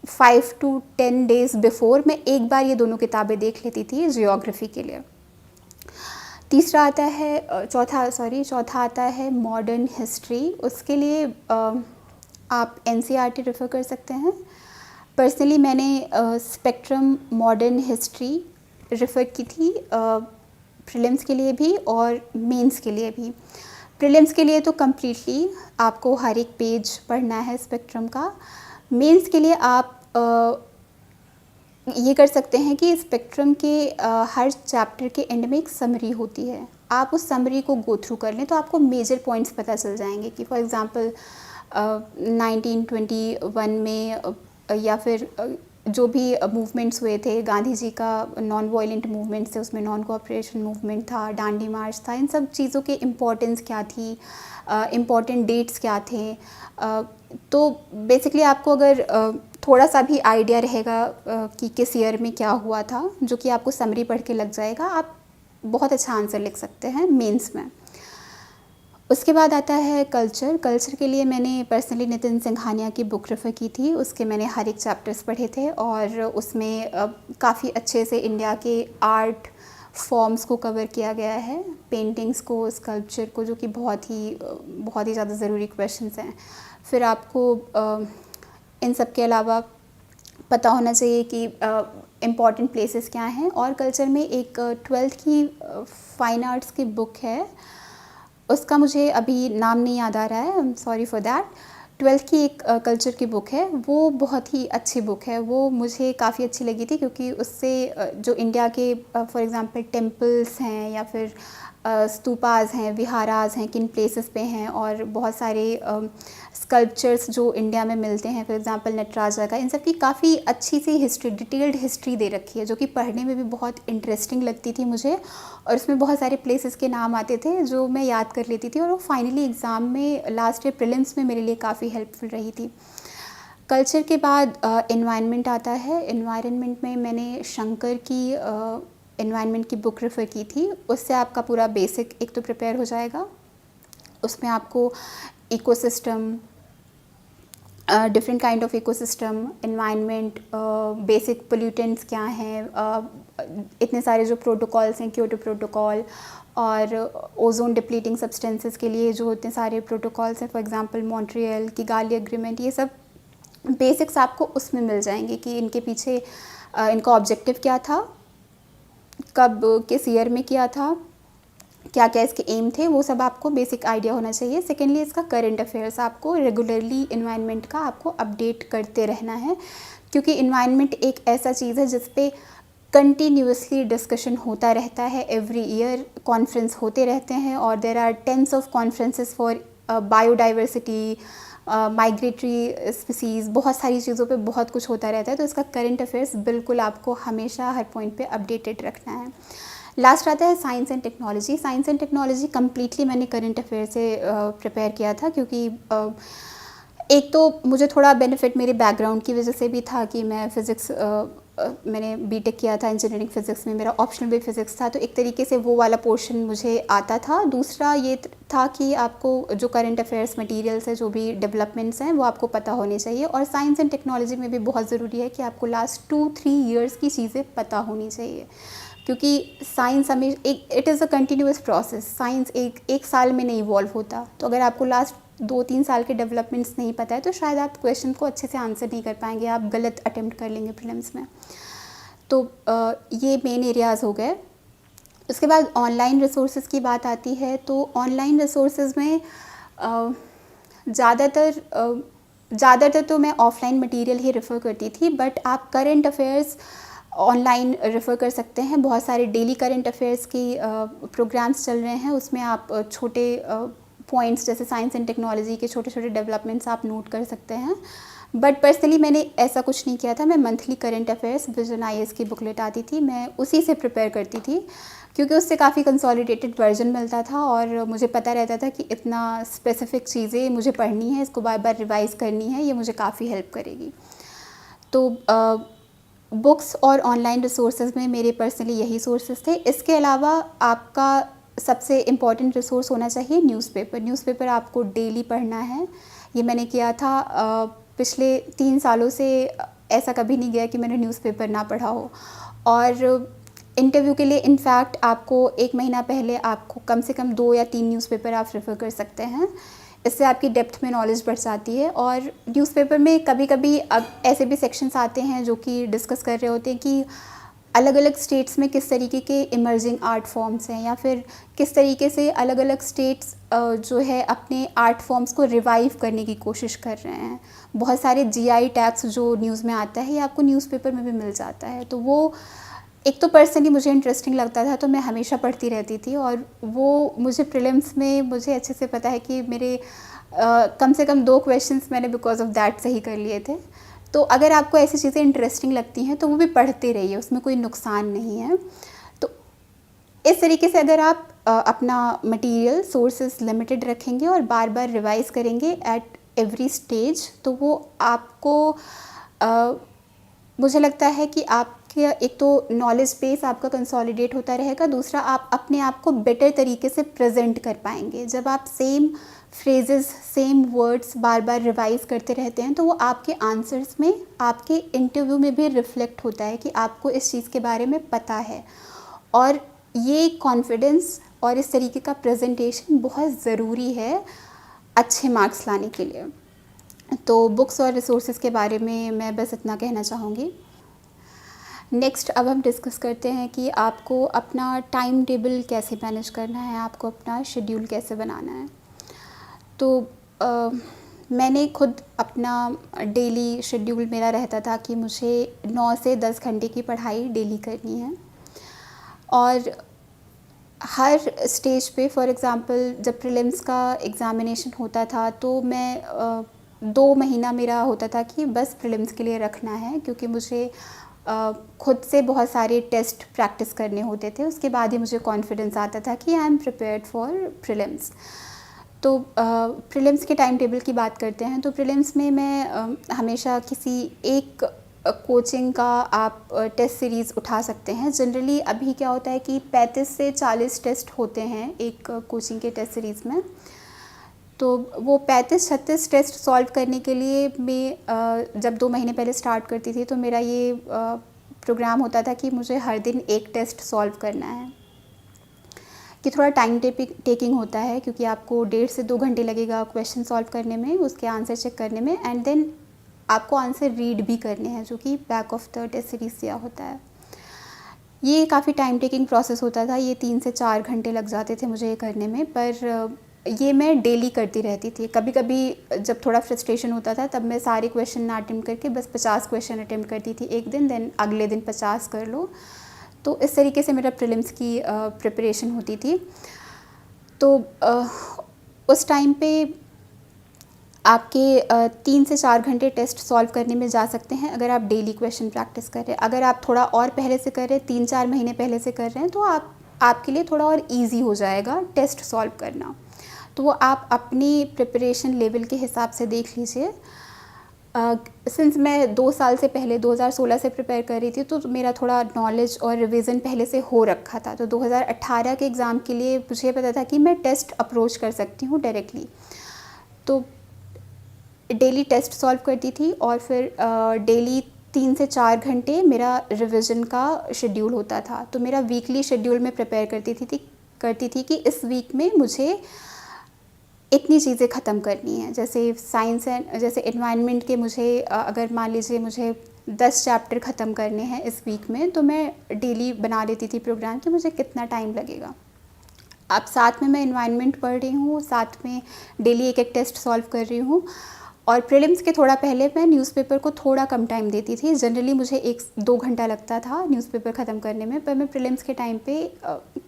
5 to 10 डेज़ बिफोर मैं एक बार ये दोनों किताबें देख लेती थी जियोग्राफ़ी के लिए। चौथा आता है मॉडर्न हिस्ट्री। उसके लिए आप एनसीईआरटी रेफ़र कर सकते हैं। पर्सनली मैंने स्पेक्ट्रम मॉडर्न हिस्ट्री रेफ़र की थी प्रीलिम्स के लिए भी और मेंस के लिए भी। प्रीलिम्स के लिए तो कम्प्लीटली आपको हर एक पेज पढ़ना है स्पेक्ट्रम का। मेंस के लिए आप ये कर सकते हैं कि स्पेक्ट्रम के हर चैप्टर के एंड में एक समरी होती है, आप उस समरी को गो थ्रू कर लें तो आपको मेजर पॉइंट्स पता चल जाएंगे कि फॉर एग्ज़ाम्पल 1921 में या फिर जो भी मूवमेंट्स हुए थे, गांधी जी का नॉन वायलेंट मूवमेंट थे, उसमें नॉन कोऑपरेशन मूवमेंट था, दांडी मार्च था, इन सब चीज़ों की इम्पोर्टेंस क्या थी, इम्पॉर्टेंट डेट्स क्या थे। तो बेसिकली आपको अगर थोड़ा सा भी आइडिया रहेगा कि किस ईयर में क्या हुआ था, जो कि आपको समरी पढ़ के लग जाएगा, आप बहुत अच्छा आंसर लिख सकते हैं मेंस में। उसके बाद आता है कल्चर। कल्चर के लिए मैंने पर्सनली नितिन सिंघानिया की बुक रेफ़र की थी। उसके मैंने हर एक चैप्टर्स पढ़े थे और उसमें काफ़ी अच्छे से इंडिया के आर्ट फॉर्म्स को कवर किया गया है, पेंटिंग्स को, स्कल्पचर को, जो कि बहुत ही ज़्यादा ज़रूरी क्वेश्चंस हैं। फिर आपको इन सब के अलावा पता होना चाहिए कि इम्पॉर्टेंट प्लेसेस क्या हैं। और कल्चर में एक 12th की फ़ाइन आर्ट्स की बुक है, उसका मुझे अभी नाम नहीं याद आ रहा है, I am sorry for that. 12th की एक कल्चर की बुक है, वो बहुत ही अच्छी बुक है, वो मुझे काफ़ी अच्छी लगी थी क्योंकि उससे जो इंडिया के फॉर एग्ज़ाम्पल टेम्पल्स हैं या फिर स्तूपास हैं, विहारास हैं, किन प्लेसेस पे हैं, और बहुत सारे स्कल्पचर्स जो इंडिया में मिलते हैं, फॉर एग्ज़ाम्पल नटराजा का, इन सब की काफ़ी अच्छी सी हिस्ट्री, डिटेल्ड हिस्ट्री दे रखी है, जो कि पढ़ने में भी बहुत इंटरेस्टिंग लगती थी मुझे। और उसमें बहुत सारे प्लेसेस के नाम आते थे जो मैं याद कर लेती थी और वो फाइनली एग्ज़ाम में लास्ट ईयर प्रीलिम्स में मेरे लिए काफ़ी हेल्पफुल रही थी। कल्चर के बाद एनवायरनमेंट आता है। एनवायरनमेंट में मैंने शंकर की एनवायरनमेंट की बुक रेफ़र की थी। उससे आपका पूरा बेसिक एक तो प्रिपेयर हो जाएगा। उसमें आपको ecosystem, different kind of ecosystem, environment, basic pollutants क्या हैं, इतने सारे जो प्रोटोकॉल्स हैं, क्योटो प्रोटोकॉल और ओजोन डिप्लीटिंग सब्सटेंसेस के लिए जो इतने सारे प्रोटोकॉल्स हैं, फॉर एग्जांपल मॉन्ट्रियल की गाली एग्रीमेंट, ये सब बेसिक्स आपको उसमें मिल जाएंगे कि इनके पीछे इनका ऑब्जेक्टिव क्या था, कब किस ईयर में किया था, क्या क्या इसके एम थे, वो सब आपको बेसिक आइडिया होना चाहिए। सेकेंडली इसका करंट अफेयर्स, आपको रेगुलरली इन्वायरमेंट का आपको अपडेट करते रहना है, क्योंकि इन्वायरमेंट एक ऐसा चीज़ है जिस पे कंटिन्यूसली डिस्कशन होता रहता है। एवरी ईयर कॉन्फ्रेंस होते रहते हैं और there are tens of conferences for biodiversity, migratory species, बहुत सारी चीज़ों पे बहुत कुछ होता रहता है। तो इसका करंट अफेयर्स बिल्कुल आपको हमेशा हर पॉइंट पे अपडेटेड रखना है। लास्ट आता है science and technology. Science and technology completely मैंने करंट अफेयर से प्रिपेयर किया था, क्योंकि एक तो मुझे थोड़ा बेनिफिट मेरे बैकग्राउंड की वजह से भी था कि मैं फ़िज़िक्स, मैंने बीटेक किया था इंजीनियरिंग फ़िज़िक्स में, मेरा ऑप्शनल भी फ़िज़िक्स था, तो एक तरीके से वो वाला पोर्शन मुझे आता था। दूसरा ये था कि आपको जो करंट अफेयर्स मटेरियल्स है, जो भी डेवलपमेंट्स हैं, वो आपको पता होने चाहिए। और साइंस एंड टेक्नोलॉजी में भी बहुत ज़रूरी है कि आपको लास्ट 2-3 ईयर्स की चीज़ें पता होनी चाहिए, क्योंकि साइंस हमें it is a continuous process. Science एक साल में नहीं इवॉल्व होता, तो अगर आपको लास्ट 2-3 साल के डेवलपमेंट्स नहीं पता है तो शायद आप क्वेश्चन को अच्छे से आंसर नहीं कर पाएंगे, आप गलत अटेम्प्ट कर लेंगे प्रीलिम्स में। तो ये मेन एरियाज़ हो गए। उसके बाद ऑनलाइन रिसोर्सेज की बात आती है, तो ऑनलाइन रिसोर्सेज में ज़्यादातर तो मैं ऑफ़लाइन मटेरियल ही रेफ़र करती थी, बट आप करंट अफेयर्स ऑनलाइन रेफ़र कर सकते हैं। बहुत सारे डेली करंट अफेयर्स की प्रोग्राम्स चल रहे हैं, उसमें आप छोटे पॉइंट्स जैसे साइंस एंड टेक्नोलॉजी के छोटे छोटे डेवलपमेंट्स आप नोट कर सकते हैं। बट पर्सनली मैंने ऐसा कुछ नहीं किया था। मैं monthly current affairs vision IAS की बुकलेट आती थी, मैं उसी से प्रिपेयर करती थी, क्योंकि उससे काफ़ी कंसोलिडेटेड वर्जन मिलता था और मुझे पता रहता था कि इतना स्पेसिफिक चीज़ें मुझे पढ़नी है, इसको बार बार रिवाइज़ करनी है, ये मुझे काफ़ी हेल्प करेगी। तो बुक्स और ऑनलाइन रिसोर्सेज में मेरे पर्सनली यही सोर्सेज थे। इसके अलावा आपका सबसे इम्पॉर्टेंट रिसोर्स होना चाहिए न्यूज़पेपर। न्यूज़पेपर आपको डेली पढ़ना है। ये मैंने किया था। पिछले 3 सालों से ऐसा कभी नहीं गया कि मैंने न्यूज़पेपर ना पढ़ा हो। और इंटरव्यू के लिए इनफैक्ट आपको 1 महीना पहले आपको कम से कम 2 या 3 न्यूज़पेपर आप रेफ़र कर सकते हैं। इससे आपकी डेप्थ में नॉलेज बढ़ जाती है। और न्यूज़पेपर में कभी-कभी अब ऐसे भी सेक्शंस आते हैं जो कि डिस्कस कर रहे होते हैं कि अलग अलग स्टेट्स में किस तरीके के इमर्जिंग आर्ट फॉर्म्स हैं, या फिर किस तरीके से अलग अलग स्टेट्स जो है अपने आर्ट फॉर्म्स को रिवाइव करने की कोशिश कर रहे हैं। बहुत सारे जीआई टैग्स जो न्यूज़ में आता है, ये आपको न्यूज़पेपर में भी मिल जाता है। तो वो एक तो पर्सनली मुझे इंटरेस्टिंग लगता था, तो मैं हमेशा पढ़ती रहती थी। और वो मुझे प्रीलिम्स में मुझे अच्छे से पता है कि मेरे कम से कम 2 क्वेश्चंस मैंने बिकॉज ऑफ दैट सही कर लिए थे। तो अगर आपको ऐसी चीज़ें इंटरेस्टिंग लगती हैं तो वो भी पढ़ते रहिए, उसमें कोई नुकसान नहीं है। तो इस तरीके से अगर आप अपना मटेरियल सोर्सेज लिमिटेड रखेंगे और बार बार रिवाइज़ करेंगे एट एवरी स्टेज, तो वो आपको मुझे लगता है कि आपके एक तो नॉलेज बेस आपका कंसोलिडेट होता रहेगा, दूसरा आप अपने आप को बेटर तरीके से प्रेजेंट कर पाएंगे। जब आप सेम फ्रेजेस, सेम वर्ड्स बार बार रिवाइज करते रहते हैं तो वो आपके आंसर्स में, आपके इंटरव्यू में भी रिफ्लेक्ट होता है कि आपको इस चीज़ के बारे में पता है। और ये कॉन्फिडेंस और इस तरीके का प्रेजेंटेशन बहुत ज़रूरी है अच्छे मार्क्स लाने के लिए। तो बुक्स और रिसोर्सेज के बारे में मैं बस इतना कहना चाहूँगी। नेक्स्ट अब हम डिस्कस करते हैं कि आपको अपना टाइम टेबल कैसे मैनेज करना है, आपको अपना शेड्यूल कैसे बनाना है। तो मैंने खुद अपना डेली शेड्यूल मेरा रहता था कि मुझे 9 से 10 घंटे की पढ़ाई डेली करनी है। और हर स्टेज पे, फॉर एग्ज़ाम्पल जब प्रीलिम्स का एग्ज़ामिनेशन होता था तो मैं 2 महीना मेरा होता था कि बस प्रीलिम्स के लिए रखना है, क्योंकि मुझे खुद से बहुत सारे टेस्ट प्रैक्टिस करने होते थे। उसके बाद ही मुझे कॉन्फिडेंस आता था कि I am prepared for prelims. तो प्रीलिम्स के टाइम टेबल की बात करते हैं तो प्रीलिम्स में मैं हमेशा किसी एक कोचिंग का आप टेस्ट सीरीज़ उठा सकते हैं। जनरली अभी क्या होता है कि 35 से 40 टेस्ट होते हैं एक कोचिंग के टेस्ट सीरीज़ में। तो वो 35-36 टेस्ट सॉल्व करने के लिए मैं जब 2 महीने पहले स्टार्ट करती थी तो मेरा ये प्रोग्राम होता था कि मुझे हर दिन एक टेस्ट सॉल्व करना है। कि थोड़ा टाइम टेकिंग होता है, क्योंकि आपको 1.5 से 2 घंटे लगेगा क्वेश्चन सॉल्व करने में, उसके आंसर चेक करने में, एंड देन आपको आंसर रीड भी करने हैं जो कि back of the test series दिया होता है। ये काफ़ी टाइम टेकिंग प्रोसेस होता था, ये 3 से 4 घंटे लग जाते थे मुझे ये करने में। पर ये मैं डेली करती रहती थी। कभी कभी जब थोड़ा फ्रस्ट्रेशन होता था तब मैं सारे क्वेश्चन ना अटेम्प्ट करके बस 50 क्वेश्चन अटेम्प्ट करती थी एक दिन, देन अगले दिन 50 कर लो। तो इस तरीके से मेरा प्रीलिम्स की प्रिपरेशन होती थी। तो उस टाइम पे आपके 3 से 4 घंटे टेस्ट सॉल्व करने में जा सकते हैं अगर आप डेली क्वेश्चन प्रैक्टिस कर रहे हैं। अगर आप थोड़ा और पहले से कर रहे हैं, 3-4 महीने पहले से कर रहे हैं, तो आपके लिए थोड़ा और इजी हो जाएगा टेस्ट सॉल्व करना। तो वो आप अपनी प्रिपरेशन लेवल के हिसाब से देख लीजिए। सिंस मैं 2 साल से पहले 2016 से प्रिपेयर कर रही थी तो मेरा थोड़ा नॉलेज और रिवीजन पहले से हो रखा था। तो 2018 के एग्ज़ाम के लिए मुझे पता था कि मैं टेस्ट अप्रोच कर सकती हूँ डायरेक्टली। तो डेली टेस्ट सॉल्व करती थी और फिर डेली 3 से 4 घंटे मेरा रिवीजन का शेड्यूल होता था। तो मेरा वीकली शेड्यूल में प्रिपेयर करती थी कि इस वीक में मुझे इतनी चीज़ें ख़त्म करनी है। जैसे साइंस एंड जैसे एनवायरनमेंट के मुझे अगर मान लीजिए मुझे 10 चैप्टर ख़त्म करने हैं इस वीक में, तो मैं डेली बना लेती थी प्रोग्राम कि मुझे कितना टाइम लगेगा। अब साथ में मैं एनवायरनमेंट पढ़ रही हूँ, साथ में डेली एक टेस्ट सॉल्व कर रही हूँ। और प्रीलिम्स के थोड़ा पहले मैं न्यूज़पेपर को थोड़ा कम टाइम देती थी। जनरली मुझे 1-2 घंटा लगता था न्यूज़पेपर ख़त्म करने में, पर मैं प्रीलिम्स के टाइम पे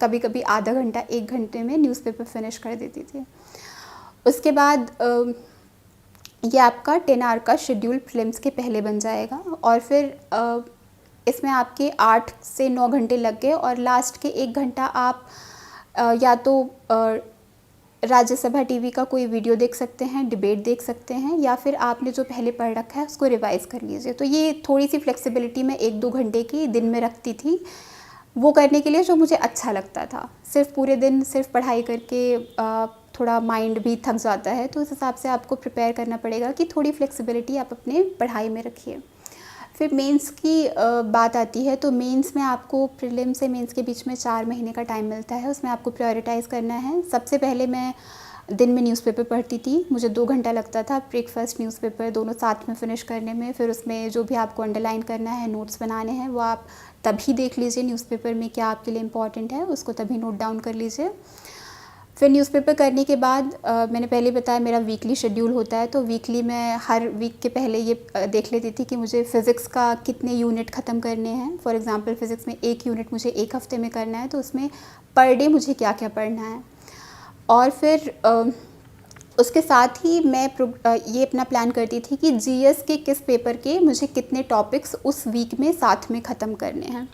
कभी कभी आधा घंटा 1 घंटे में न्यूज़पेपर फिनिश कर देती थी। उसके बाद ये आपका 10 आवर का शेड्यूल प्रीलिम्स के पहले बन जाएगा। और फिर इसमें आपके 8 से 9 घंटे लग गए और लास्ट के 1 घंटा आप या तो राज्यसभा टीवी का कोई वीडियो देख सकते हैं, डिबेट देख सकते हैं, या फिर आपने जो पहले पढ़ रखा है उसको रिवाइज़ कर लीजिए। तो ये थोड़ी सी फ्लेक्सिबिलिटी मैं 1-2 घंटे की दिन में रखती थी वो करने के लिए जो मुझे अच्छा लगता था। सिर्फ पूरे दिन सिर्फ पढ़ाई करके थोड़ा माइंड भी थक जाता है, तो उस हिसाब से आपको प्रिपेयर करना पड़ेगा कि थोड़ी फ्लेक्सिबिलिटी आप अपने पढ़ाई में रखिए। फिर मेंस की बात आती है, तो मेंस में आपको प्रीलिम से मेंस के बीच में 4 महीने का टाइम मिलता है। उसमें आपको प्रायोरिटाइज़ करना है। सबसे पहले मैं दिन में न्यूज़पेपर पढ़ती थी, मुझे 2 घंटा लगता था ब्रेकफास्ट न्यूज़पेपर दोनों साथ में फ़िनिश करने में। फिर उसमें जो भी आपको अंडरलाइन करना है, नोट्स बनाने हैं, वो आप तभी देख लीजिए न्यूज़पेपर में क्या आपके लिए इम्पॉर्टेंट है, उसको तभी नोट डाउन कर लीजिए। फिर न्यूज़पेपर करने के बाद मैंने पहले बताया मेरा वीकली शेड्यूल होता है, तो वीकली मैं हर वीक के पहले ये देख लेती थी कि मुझे फ़िज़िक्स का कितने यूनिट ख़त्म करने हैं। फॉर एग्ज़ाम्पल फ़िज़िक्स में 1 यूनिट मुझे 1 हफ़्ते में करना है, तो उसमें पर डे मुझे क्या क्या पढ़ना है। और फिर उसके साथ ही मैं ये अपना प्लान करती थी कि जीएस के किस पेपर के मुझे कितने टॉपिक्स उस वीक में साथ में ख़त्म करने हैं।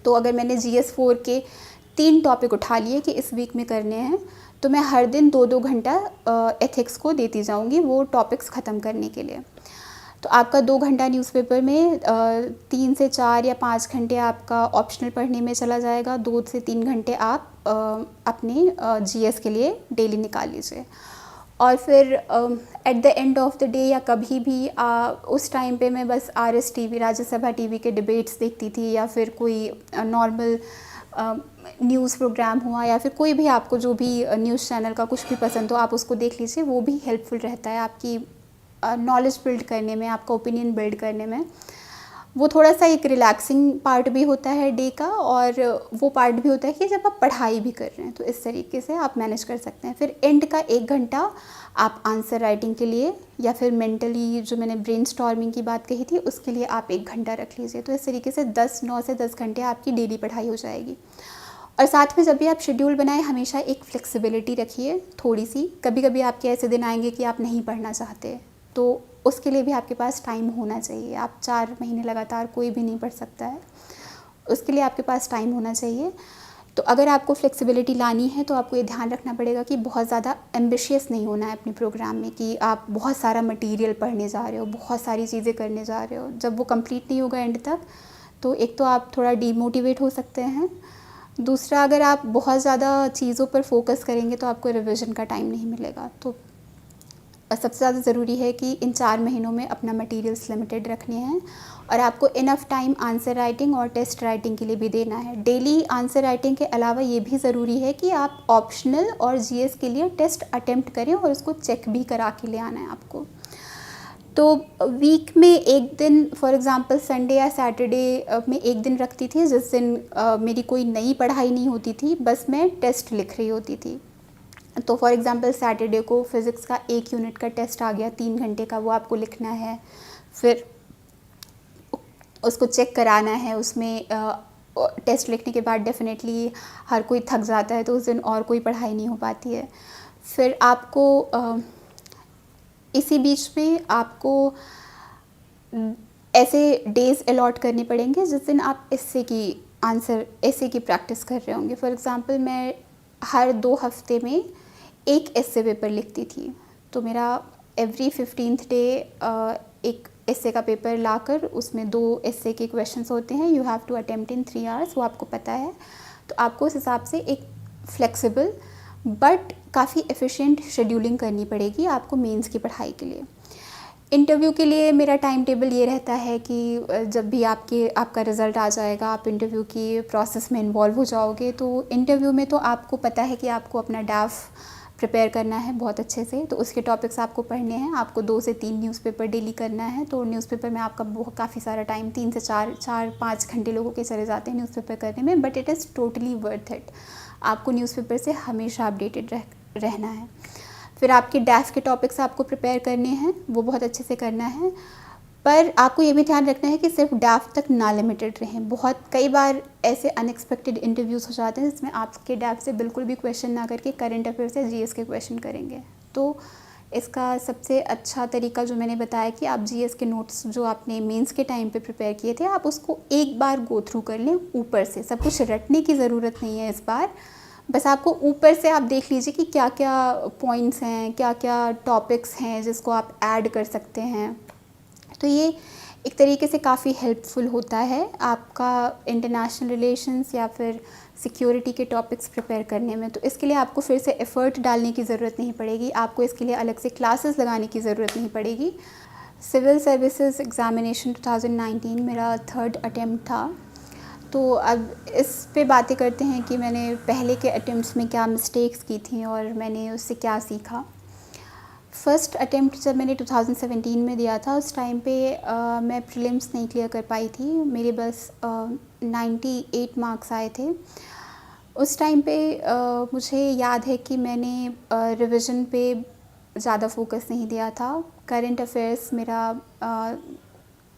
तो अगर मैंने जीएस 4 के 3 टॉपिक उठा लिए कि इस वीक में करने हैं, तो मैं हर दिन 2-2 घंटा एथिक्स को देती जाऊंगी वो टॉपिक्स ख़त्म करने के लिए। तो आपका 2 घंटा न्यूज़पेपर में 3 से 4 या 5 घंटे आपका ऑप्शनल पढ़ने में चला जाएगा। 2 से 3 घंटे आप अपने जीएस के लिए डेली निकाल लीजिए। और फिर at the end of the day या कभी भी उस टाइम पे मैं बस आरएस टीवी, राज्यसभा टीवी के डिबेट्स देखती थी, या फिर कोई नॉर्मल न्यूज़ प्रोग्राम हुआ, या फिर कोई भी आपको जो भी न्यूज़ चैनल का कुछ भी पसंद हो आप उसको देख लीजिए। वो भी हेल्पफुल रहता है आपकी नॉलेज बिल्ड करने में, आपका ओपिनियन बिल्ड करने में। वो थोड़ा सा एक रिलैक्सिंग पार्ट भी होता है डे का, और वो पार्ट भी होता है कि जब आप पढ़ाई भी कर रहे हैं, तो इस तरीके से आप मैनेज कर सकते हैं। फिर एंड का 1 घंटा आप आंसर राइटिंग के लिए, या फिर मेंटली जो मैंने ब्रेनस्टॉर्मिंग की बात कही थी उसके लिए आप 1 घंटा रख लीजिए। तो इस तरीके से 9 से 10 घंटे आपकी डेली पढ़ाई हो जाएगी। और साथ में जब भी आप शेड्यूल बनाएं, हमेशा एक फ्लेक्सिबिलिटी रखिए थोड़ी सी। कभी कभी आपके ऐसे दिन आएंगे कि आप नहीं पढ़ना चाहते, तो उसके लिए भी आपके पास टाइम होना चाहिए। आप 4 महीने लगातार कोई भी नहीं पढ़ सकता है, उसके लिए आपके पास टाइम होना चाहिए। तो अगर आपको फ्लेक्सिबिलिटी लानी है, तो आपको ये ध्यान रखना पड़ेगा कि बहुत ज़्यादा एम्बिशियस नहीं होना है अपने प्रोग्राम में, कि आप बहुत सारा मटेरियल पढ़ने जा रहे हो, बहुत सारी चीज़ें करने जा रहे हो। जब वो कंप्लीट नहीं होगा एंड तक, तो एक तो आप थोड़ा डीमोटिवेट हो सकते हैं। दूसरा, अगर आप बहुत ज़्यादा चीज़ों पर फोकस करेंगे तो आपको रिवीजन का टाइम नहीं मिलेगा। तो सबसे ज़्यादा ज़रूरी है कि इन 4 महीनों में अपना मटेरियल्स लिमिटेड रखने हैं, और आपको इनफ टाइम आंसर राइटिंग और टेस्ट राइटिंग के लिए भी देना है। डेली आंसर राइटिंग के अलावा ये भी ज़रूरी है कि आप ऑप्शनल और जीएस के लिए टेस्ट अटेम्प्ट करें, और उसको चेक भी करा के ले आना है आपको। तो वीक में एक दिन, फॉर एग्ज़ाम्पल संडे या सैटरडे में एक दिन रखती थी जिस दिन मेरी कोई नई पढ़ाई नहीं होती थी, बस मैं टेस्ट लिख रही होती थी। तो फॉर एग्ज़ाम्पल सैटरडे को फ़िज़िक्स का 1 यूनिट का टेस्ट आ गया 3 घंटे का, वो आपको लिखना है, फिर उसको चेक कराना है। उसमें टेस्ट लिखने के बाद डेफिनेटली हर कोई थक जाता है, तो उस दिन और कोई पढ़ाई नहीं हो पाती है। फिर आपको इसी बीच में आपको ऐसे डेज़ अलॉट करने पड़ेंगे जिस दिन आप एस्से की प्रैक्टिस कर रहे होंगे। फॉर एग्ज़ाम्पल मैं हर 2 हफ्ते में एक एस्से पेपर लिखती थी, तो मेरा एवरी 15th डे एक एस्से का पेपर लाकर उसमें 2 एस्से के क्वेश्चंस होते हैं। You have to attempt in 3 hours, वो आपको पता है। तो आपको उस हिसाब से एक फ्लेक्सिबल बट काफ़ी एफिशिएंट शेड्यूलिंग करनी पड़ेगी आपको मेंस की पढ़ाई के लिए। इंटरव्यू के लिए मेरा टाइम टेबल ये रहता है कि जब भी आपका रिज़ल्ट आ जाएगा, आप इंटरव्यू की प्रोसेस में इन्वॉल्व हो जाओगे। तो इंटरव्यू में तो आपको पता है कि आपको अपना डाफ प्रिपेयर करना है बहुत अच्छे से, तो उसके टॉपिक्स आपको पढ़ने हैं। आपको 2 से 3 न्यूज़पेपर डेली करना है, तो न्यूज़पेपर में आपका काफ़ी सारा टाइम 3 से 4-5 घंटे लोगों के चले जाते हैं न्यूज़पेपर करने में, but it is totally worth it. आपको न्यूज़पेपर से हमेशा अपडेटेड रहना है। फिर आपके डैफ के टॉपिक्स आपको प्रिपेयर करने हैं, वो बहुत अच्छे से करना है। पर आपको ये भी ध्यान रखना है कि सिर्फ डैफ तक ना लिमिटेड रहें। कई बार ऐसे अनएक्सपेक्टेड इंटरव्यूज़ हो जाते हैं जिसमें आपके डैफ से बिल्कुल भी क्वेश्चन ना करके करंट अफेयर्स या जीएस के क्वेश्चन करेंगे। तो इसका सबसे अच्छा तरीका जो मैंने बताया कि आप जीएस के नोट्स जो आपने मेंस के टाइम पे प्रिपेयर किए थे, आप उसको एक बार गो थ्रू कर लें ऊपर से। सब कुछ रटने की ज़रूरत नहीं है इस बार, बस आपको ऊपर से आप देख लीजिए कि क्या क्या पॉइंट्स हैं, क्या क्या टॉपिक्स हैं जिसको आप ऐड कर सकते हैं। तो ये एक तरीके से काफ़ी हेल्पफुल होता है आपका इंटरनेशनल रिलेशंस या फिर सिक्योरिटी के टॉपिक्स प्रिपेयर करने में। तो इसके लिए आपको फिर से एफ़र्ट डालने की ज़रूरत नहीं पड़ेगी, आपको इसके लिए अलग से क्लासेस लगाने की ज़रूरत नहीं पड़ेगी। सिविल सर्विसेज एग्ज़ामिनेशन 2019 मेरा थर्ड अटेम्प्ट था। तो अब इस पे बातें करते हैं कि मैंने पहले के अटेम्प्ट्स में क्या मिस्टेक्स की थी और मैंने उससे क्या सीखा। फ़र्स्ट अटेम्प्ट जब मैंने 2017 में दिया था, उस टाइम पे मैं प्रीलिम्स नहीं क्लियर कर पाई थी। मेरे बस 98 मार्क्स आए थे। उस टाइम पे मुझे याद है कि मैंने रिवीजन पे ज़्यादा फोकस नहीं दिया था। करंट अफेयर्स मेरा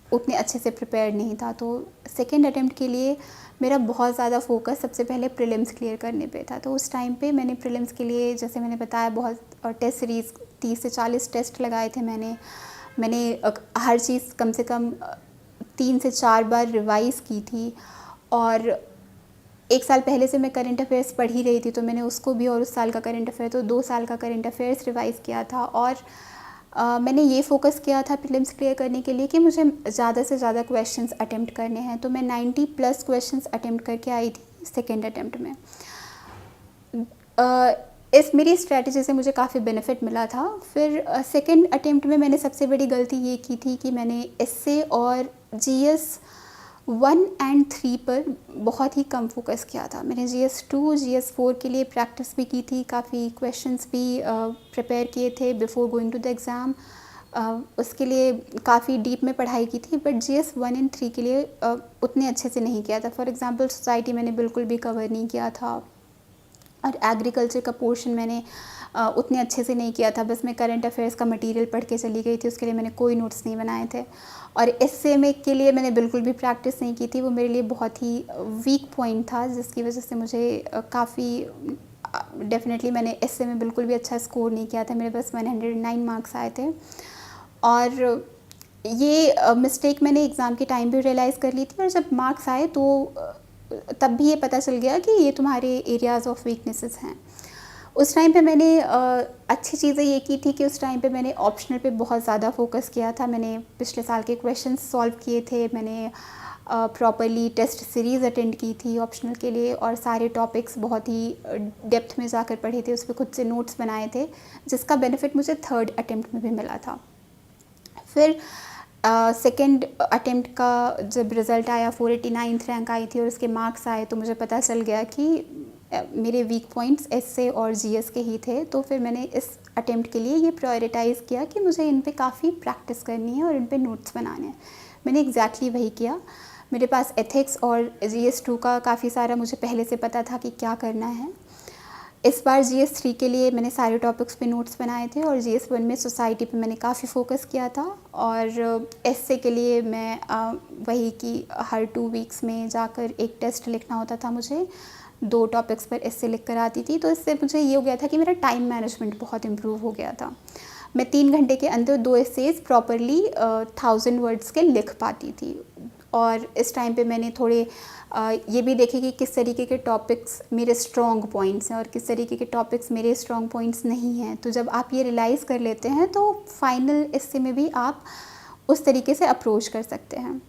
उतने अच्छे से प्रिपेयर्ड नहीं था। तो सेकंड अटेम्प्ट के लिए मेरा बहुत ज़्यादा फोकस सबसे पहले प्रीलिम्स क्लियर करने पे था। तो उस टाइम पे मैंने प्रीलिम्स के लिए, जैसे मैंने बताया, बहुत टेस्ट सीरीज़ 30 से 40 टेस्ट लगाए थे मैंने हर चीज़ कम से कम 3 से 4 बार रिवाइज़ की थी। और 1 साल पहले से मैं करंट अफेयर्स पढ़ ही रही थी, तो मैंने उसको भी, और उस साल का करंट अफेयर, तो 2 साल का करंट अफेयर्स रिवाइज़ किया था। और मैंने ये फ़ोकस किया था प्रीलिम्स क्लियर करने के लिए कि मुझे ज़्यादा से ज़्यादा क्वेश्चंस अटेम्प्ट करने हैं। तो मैं 90 प्लस क्वेश्चंस अटेम्प्ट करके आई थी सेकेंड अटेम्प्ट में। इस मेरी स्ट्रैटेजी से मुझे काफ़ी बेनिफिट मिला था। फिर सेकेंड अटेम्प्ट में मैंने सबसे बड़ी गलती ये की थी कि मैंने एसए और जीएस 1 एंड 3 पर बहुत ही कम फोकस किया था। मैंने जीएस 2, जीएस 4 के लिए प्रैक्टिस भी की थी, काफ़ी क्वेश्चंस भी प्रिपेयर किए थे before going to the exam. उसके लिए काफ़ी डीप में पढ़ाई की थी, बट जीएस 1 एंड 3 के लिए उतने अच्छे से नहीं किया था। फॉर एग्ज़ाम्पल सोसाइटी मैंने बिल्कुल भी कवर नहीं किया था, और एग्रीकल्चर का पोर्शन मैंने उतने अच्छे से नहीं किया था। बस मैं करंट अफेयर्स का मटेरियल पढ़ के चली गई थी, उसके लिए मैंने कोई नोट्स नहीं बनाए थे। और एसए में के लिए मैंने बिल्कुल भी प्रैक्टिस नहीं की थी। वो मेरे लिए बहुत ही वीक पॉइंट था, जिसकी वजह से मुझे काफ़ी डेफिनेटली मैंने एसए में बिल्कुल भी अच्छा स्कोर नहीं किया था। मेरे बस 109 मार्क्स आए थे। और ये मिस्टेक मैंने एग्ज़ाम के टाइम पे रियलाइज़ कर ली थी, और जब मार्क्स आए तो तब भी ये पता चल गया कि ये तुम्हारे एरियाज़ ऑफ वीकनेसेस हैं। उस टाइम पे मैंने अच्छी चीज़ें ये की थी कि उस टाइम पे मैंने ऑप्शनल पे बहुत ज़्यादा फोकस किया था। मैंने पिछले साल के क्वेश्चंस सॉल्व किए थे, मैंने प्रॉपर्ली टेस्ट सीरीज़ अटेंड की थी ऑप्शनल के लिए, और सारे टॉपिक्स बहुत ही डेप्थ में जाकर पढ़े थे, उस पर खुद से नोट्स बनाए थे, जिसका बेनिफिट मुझे थर्ड अटेम्प्ट में भी मिला था। फिर सेकंड अटेम्प्ट का जब रिज़ल्ट आया, 489th रैंक आई थी और उसके मार्क्स आए, तो मुझे पता चल गया कि मेरे वीक पॉइंट्स एसए और जीएस के ही थे। तो फिर मैंने इस अटेम्प्ट के लिए ये प्रायोरिटाइज़ किया कि मुझे इन पे काफ़ी प्रैक्टिस करनी है और इन पे नोट्स बनाने हैं। मैंने एग्जैक्टली वही किया। मेरे पास एथिक्स और जीएस 2 का काफ़ी सारा मुझे पहले से पता था कि क्या करना है। इस बार जीएस 3 के लिए मैंने सारे टॉपिक्स पे नोट्स बनाए थे, और जीएस 1 में सोसाइटी पे मैंने काफ़ी फोकस किया था। और एसए के लिए मैं वही कि हर 2 वीक्स में जाकर एक टेस्ट लिखना होता था मुझे, 2 टॉपिक्स पर एसए लिख कर आती थी। तो इससे मुझे ये हो गया था कि मेरा टाइम मैनेजमेंट बहुत इम्प्रूव हो गया था। मैं 3 घंटे के अंदर 2 एसेज प्रॉपरली 1000 वर्ड्स के लिख पाती थी। और इस टाइम पे मैंने थोड़े ये भी देखे कि किस तरीके के टॉपिक्स मेरे स्ट्रॉन्ग पॉइंट्स हैं और किस तरीके के टॉपिक्स मेरे स्ट्रॉन्ग पॉइंट्स नहीं हैं। तो जब आप ये रियलाइज़ कर लेते हैं, तो फाइनल एस्से में भी आप उस तरीके से अप्रोच कर सकते हैं।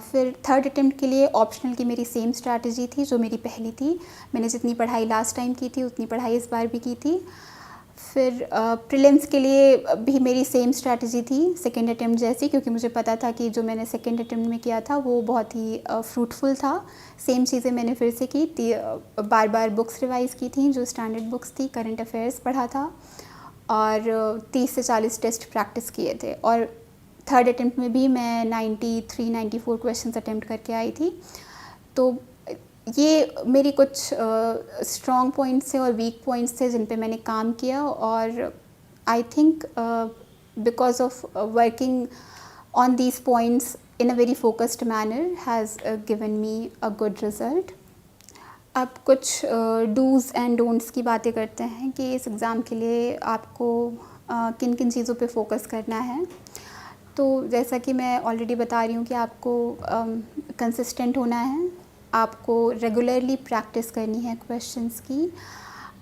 फिर थर्ड अटेम्प्ट के लिए ऑप्शनल की मेरी सेम स्ट्रैटेजी थी जो मेरी पहली थी। मैंने जितनी पढ़ाई लास्ट टाइम की थी, उतनी पढ़ाई इस बार भी की थी। फिर प्रीलिम्स के लिए भी मेरी सेम स्ट्रैटेजी थी सेकेंड अटेम्प्ट जैसी, क्योंकि मुझे पता था कि जो मैंने सेकेंड अटेम्प्ट में किया था वो बहुत ही फ्रूटफुल था। सेम चीज़ें मैंने फिर से की, बार बार बुक्स रिवाइज़ की थी, जो स्टैंडर्ड बुक्स थी, करंट अफेयर्स पढ़ा था, और 30 से 40 टेस्ट प्रैक्टिस किए थे। और थर्ड अटेम्प्ट में भी मैं 93-94 क्वेश्चंस अटेम्प्ट करके आई थी। तो ये मेरी कुछ स्ट्रॉन्ग पॉइंट्स थे और वीक पॉइंट्स थे जिन पे मैंने काम किया, और I think because of working on these points in a very focused manner has given me a good result. अब कुछ डूज़ एंड डोंट्स की बातें करते हैं कि इस एग्ज़ाम के लिए आपको किन किन चीज़ों पे फोकस करना है। तो जैसा कि मैं ऑलरेडी बता रही हूँ कि आपको कंसिस्टेंट होना है, आपको रेगुलरली प्रैक्टिस करनी है क्वेश्चंस की,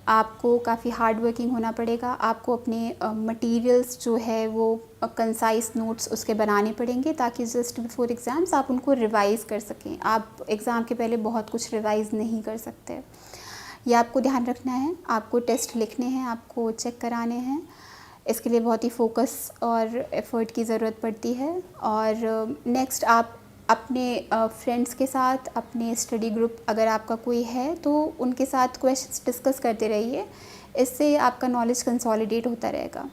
आपको काफ़ी हार्ड वर्किंग होना पड़ेगा, आपको अपने मटेरियल्स जो है वो कंसाइज नोट्स उसके बनाने पड़ेंगे, ताकि जस्ट बिफोर एग्ज़ाम्स आप उनको रिवाइज़ कर सकें। आप एग्ज़ाम के पहले बहुत कुछ रिवाइज़ नहीं कर सकते, ये आपको ध्यान रखना है। आपको टेस्ट लिखने हैं, आपको चेक कराने हैं। इसके लिए बहुत ही फोकस और एफ़र्ट की ज़रूरत पड़ती है। और नेक्स्ट आप अपने फ्रेंड्स के साथ, अपने स्टडी ग्रुप अगर आपका कोई है तो उनके साथ क्वेश्चंस डिस्कस करते रहिए, इससे आपका नॉलेज कंसोलिडेट होता रहेगा।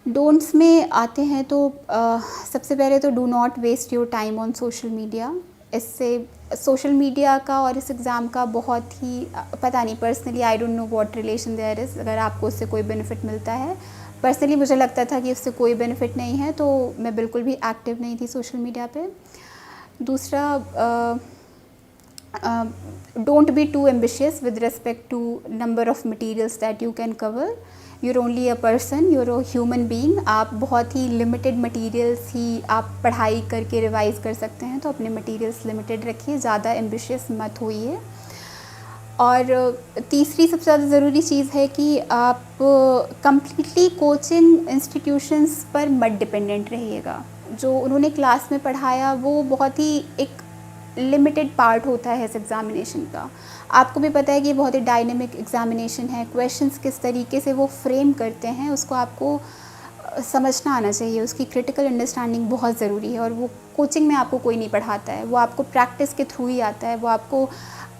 डोंट्स में आते हैं तो सबसे पहले तो do not waste your time on social media. इससे सोशल मीडिया का और इस एग्ज़ाम का बहुत ही पता नहीं, personally I don't know what relation there is, अगर आपको उससे कोई बेनिफिट मिलता है। पर्सनली मुझे लगता था कि उससे कोई बेनिफिट नहीं है, तो मैं बिल्कुल भी एक्टिव नहीं थी सोशल मीडिया पे। दूसरा, don't be too ambitious with respect to number of materials that you can cover. You're only a person, you're a human being. आप बहुत ही लिमिटेड मटीरियल्स ही आप पढ़ाई करके रिवाइज़ कर सकते हैं, तो अपने मटीरियल्स लिमिटेड रखिए, ज़्यादा एम्बिशियस मत होइए। और तीसरी सबसे ज़्यादा ज़रूरी चीज़ है कि आप कम्प्लीटली कोचिंग इंस्टीट्यूशंस पर मत डिपेंडेंट रहिएगा। जो उन्होंने क्लास में पढ़ाया वो बहुत ही एक लिमिटेड पार्ट होता है इस एग्ज़ामिनेशन का। आपको भी पता है कि ये बहुत ही डायनेमिक एग्ज़ामिनेशन है, क्वेश्चंस किस तरीके से वो फ्रेम करते हैं उसको आपको समझना आना चाहिए, उसकी क्रिटिकल अंडरस्टैंडिंग बहुत ज़रूरी है, और वो कोचिंग में आपको कोई नहीं पढ़ाता है, वो आपको प्रैक्टिस के थ्रू ही आता है। वो आपको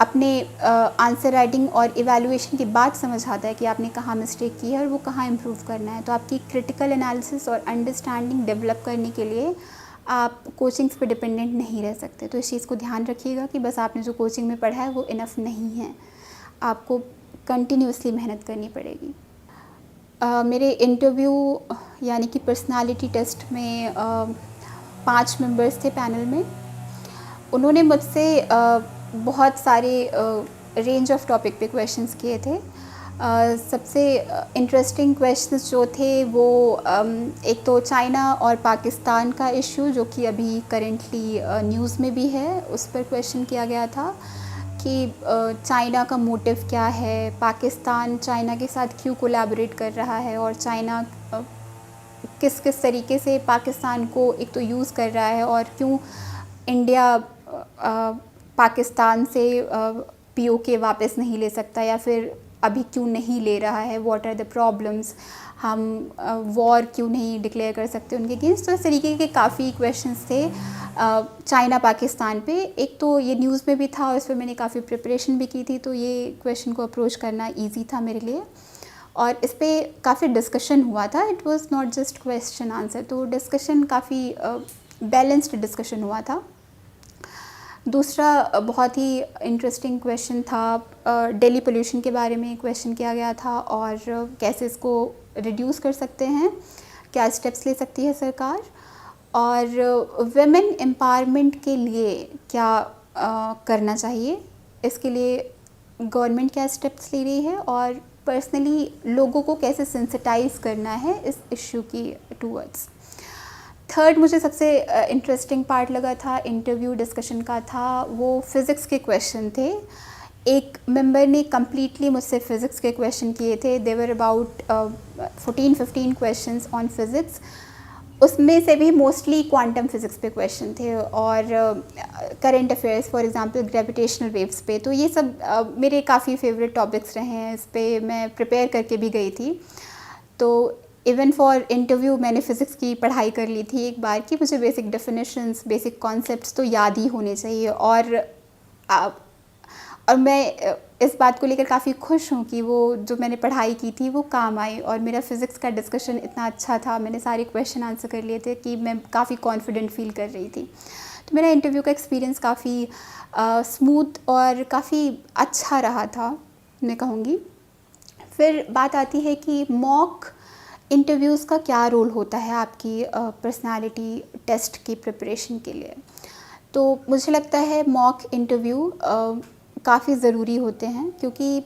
अपने आंसर राइटिंग और इवैल्यूएशन के बाद समझ आता है कि आपने कहाँ मिस्टेक की है और वो कहाँ इम्प्रूव करना है। तो आपकी क्रिटिकल एनालिसिस और अंडरस्टैंडिंग डेवलप करने के लिए आप कोचिंग्स पे डिपेंडेंट नहीं रह सकते। तो इस चीज़ को ध्यान रखिएगा कि बस आपने जो कोचिंग में पढ़ा है वो इनफ नहीं है, आपको कंटिन्यूसली मेहनत करनी पड़ेगी। मेरे इंटरव्यू यानी कि पर्सनालिटी टेस्ट में 5 मेंबर्स थे पैनल में। उन्होंने मुझसे बहुत सारे रेंज ऑफ टॉपिक पे क्वेश्चंस किए थे। सबसे इंटरेस्टिंग क्वेश्चंस जो थे वो एक तो चाइना और पाकिस्तान का इशू, जो कि अभी करेंटली न्यूज़ में भी है, उस पर क्वेश्चन किया गया था कि चाइना का मोटिव क्या है, पाकिस्तान चाइना के साथ क्यों कोलैबोरेट कर रहा है, और चाइना किस किस तरीके से पाकिस्तान को एक तो यूज़ कर रहा है, और क्यों इंडिया पाकिस्तान से पीओके वापस नहीं ले सकता, या फिर अभी क्यों नहीं ले रहा है, व्हाट आर द प्रॉब्लम्स, हम वॉर क्यों नहीं डिक्लेयर कर सकते उनके अगेंस्ट। तो इस तरीके के काफ़ी क्वेश्चंस थे चाइना पाकिस्तान पे। एक तो ये न्यूज़ में भी था और इस पर मैंने काफ़ी प्रिपरेशन भी की थी, तो ये क्वेश्चन को अप्रोच करना ईजी था मेरे लिए, और इस पर काफ़ी डिस्कशन हुआ था। It was not just question answer, तो डिस्कशन काफ़ी बैलेंस्ड डिस्कशन हुआ था। दूसरा बहुत ही इंटरेस्टिंग क्वेश्चन था, दिल्ली पोल्यूशन के बारे में क्वेश्चन किया गया था, और कैसे इसको रिड्यूस कर सकते हैं, क्या स्टेप्स ले सकती है सरकार, और वेमेन एम्पावरमेंट के लिए क्या करना चाहिए, इसके लिए गवर्नमेंट क्या स्टेप्स ले रही है, और पर्सनली लोगों को कैसे सेंसिटाइज करना है इस इश्यू की टूवर्ड्स। थर्ड मुझे सबसे इंटरेस्टिंग पार्ट लगा था इंटरव्यू डिस्कशन का था, वो फ़िज़िक्स के क्वेश्चन थे। एक मेंबर ने कम्प्लीटली मुझसे फ़िज़िक्स के क्वेश्चन किए थे। देवर अबाउट 14-15 क्वेश्चंस ऑन फ़िज़िक्स, उसमें से भी मोस्टली क्वांटम फ़िज़िक्स पे क्वेश्चन थे, और current affairs for example gravitational waves पे। तो ये सब मेरे काफ़ी फेवरेट टॉपिक्स रहे हैं, इस पे मैं प्रिपेयर करके भी गई थी। तो इवन फॉर इंटरव्यू मैंने फ़िज़िक्स की पढ़ाई कर ली थी एक बार कि मुझे बेसिक डेफिनेशंस, बेसिक कॉन्सेप्ट्स तो याद ही होने चाहिए, और मैं इस बात को लेकर काफ़ी खुश हूँ कि वो जो मैंने पढ़ाई की थी वो काम आई, और मेरा फ़िज़िक्स का डिस्कशन इतना अच्छा था, मैंने सारे क्वेश्चन आंसर कर लिए थे कि मैं काफ़ी कॉन्फिडेंट फ़ील कर रही थी। तो मेरा इंटरव्यू का एक्सपीरियंस काफ़ी स्मूथ और काफ़ी अच्छा रहा था, मैं कहूँगी। फिर बात आती है कि मॉक इंटरव्यूज़ का क्या रोल होता है आपकी पर्सनालिटी टेस्ट की प्रिपरेशन के लिए। तो मुझे लगता है मॉक इंटरव्यू काफ़ी ज़रूरी होते हैं, क्योंकि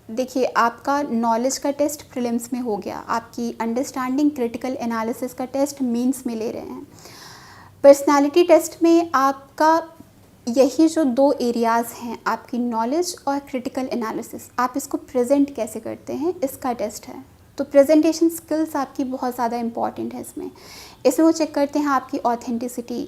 देखिए आपका नॉलेज का टेस्ट प्रीलिम्स में हो गया, आपकी अंडरस्टैंडिंग क्रिटिकल एनालिसिस का टेस्ट मीन्स में ले रहे हैं। पर्सनालिटी टेस्ट में आपका यही जो 2 एरियाज़ हैं, आपकी नॉलेज और क्रिटिकल एनालिसिस, आप इसको प्रेजेंट कैसे करते हैं, इसका टेस्ट है। तो प्रेजेंटेशन स्किल्स आपकी बहुत ज़्यादा इम्पॉर्टेंट है इसमें वो चेक करते हैं आपकी ऑथेंटिसिटी,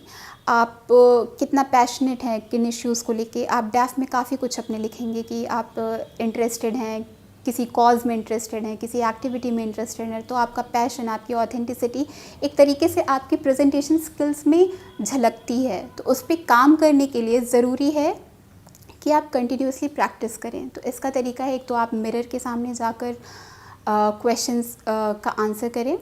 आप कितना पैशनेट हैं किन इश्यूज़ को लेके। आप डैफ में काफ़ी कुछ अपने लिखेंगे कि आप इंटरेस्टेड हैं किसी कॉज में इंटरेस्टेड हैं, किसी एक्टिविटी में इंटरेस्टेड हैं, तो आपका पैशन, आपकी ऑथेंटिसिटी एक तरीके से आपकी प्रेजेंटेशन स्किल्स में झलकती है। तो उस पर काम करने के लिए ज़रूरी है कि आप कंटिन्यूसली प्रैक्टिस करें। तो इसका तरीका है, एक तो आप मिरर के सामने जाकर क्वेश्चंस का आंसर करें,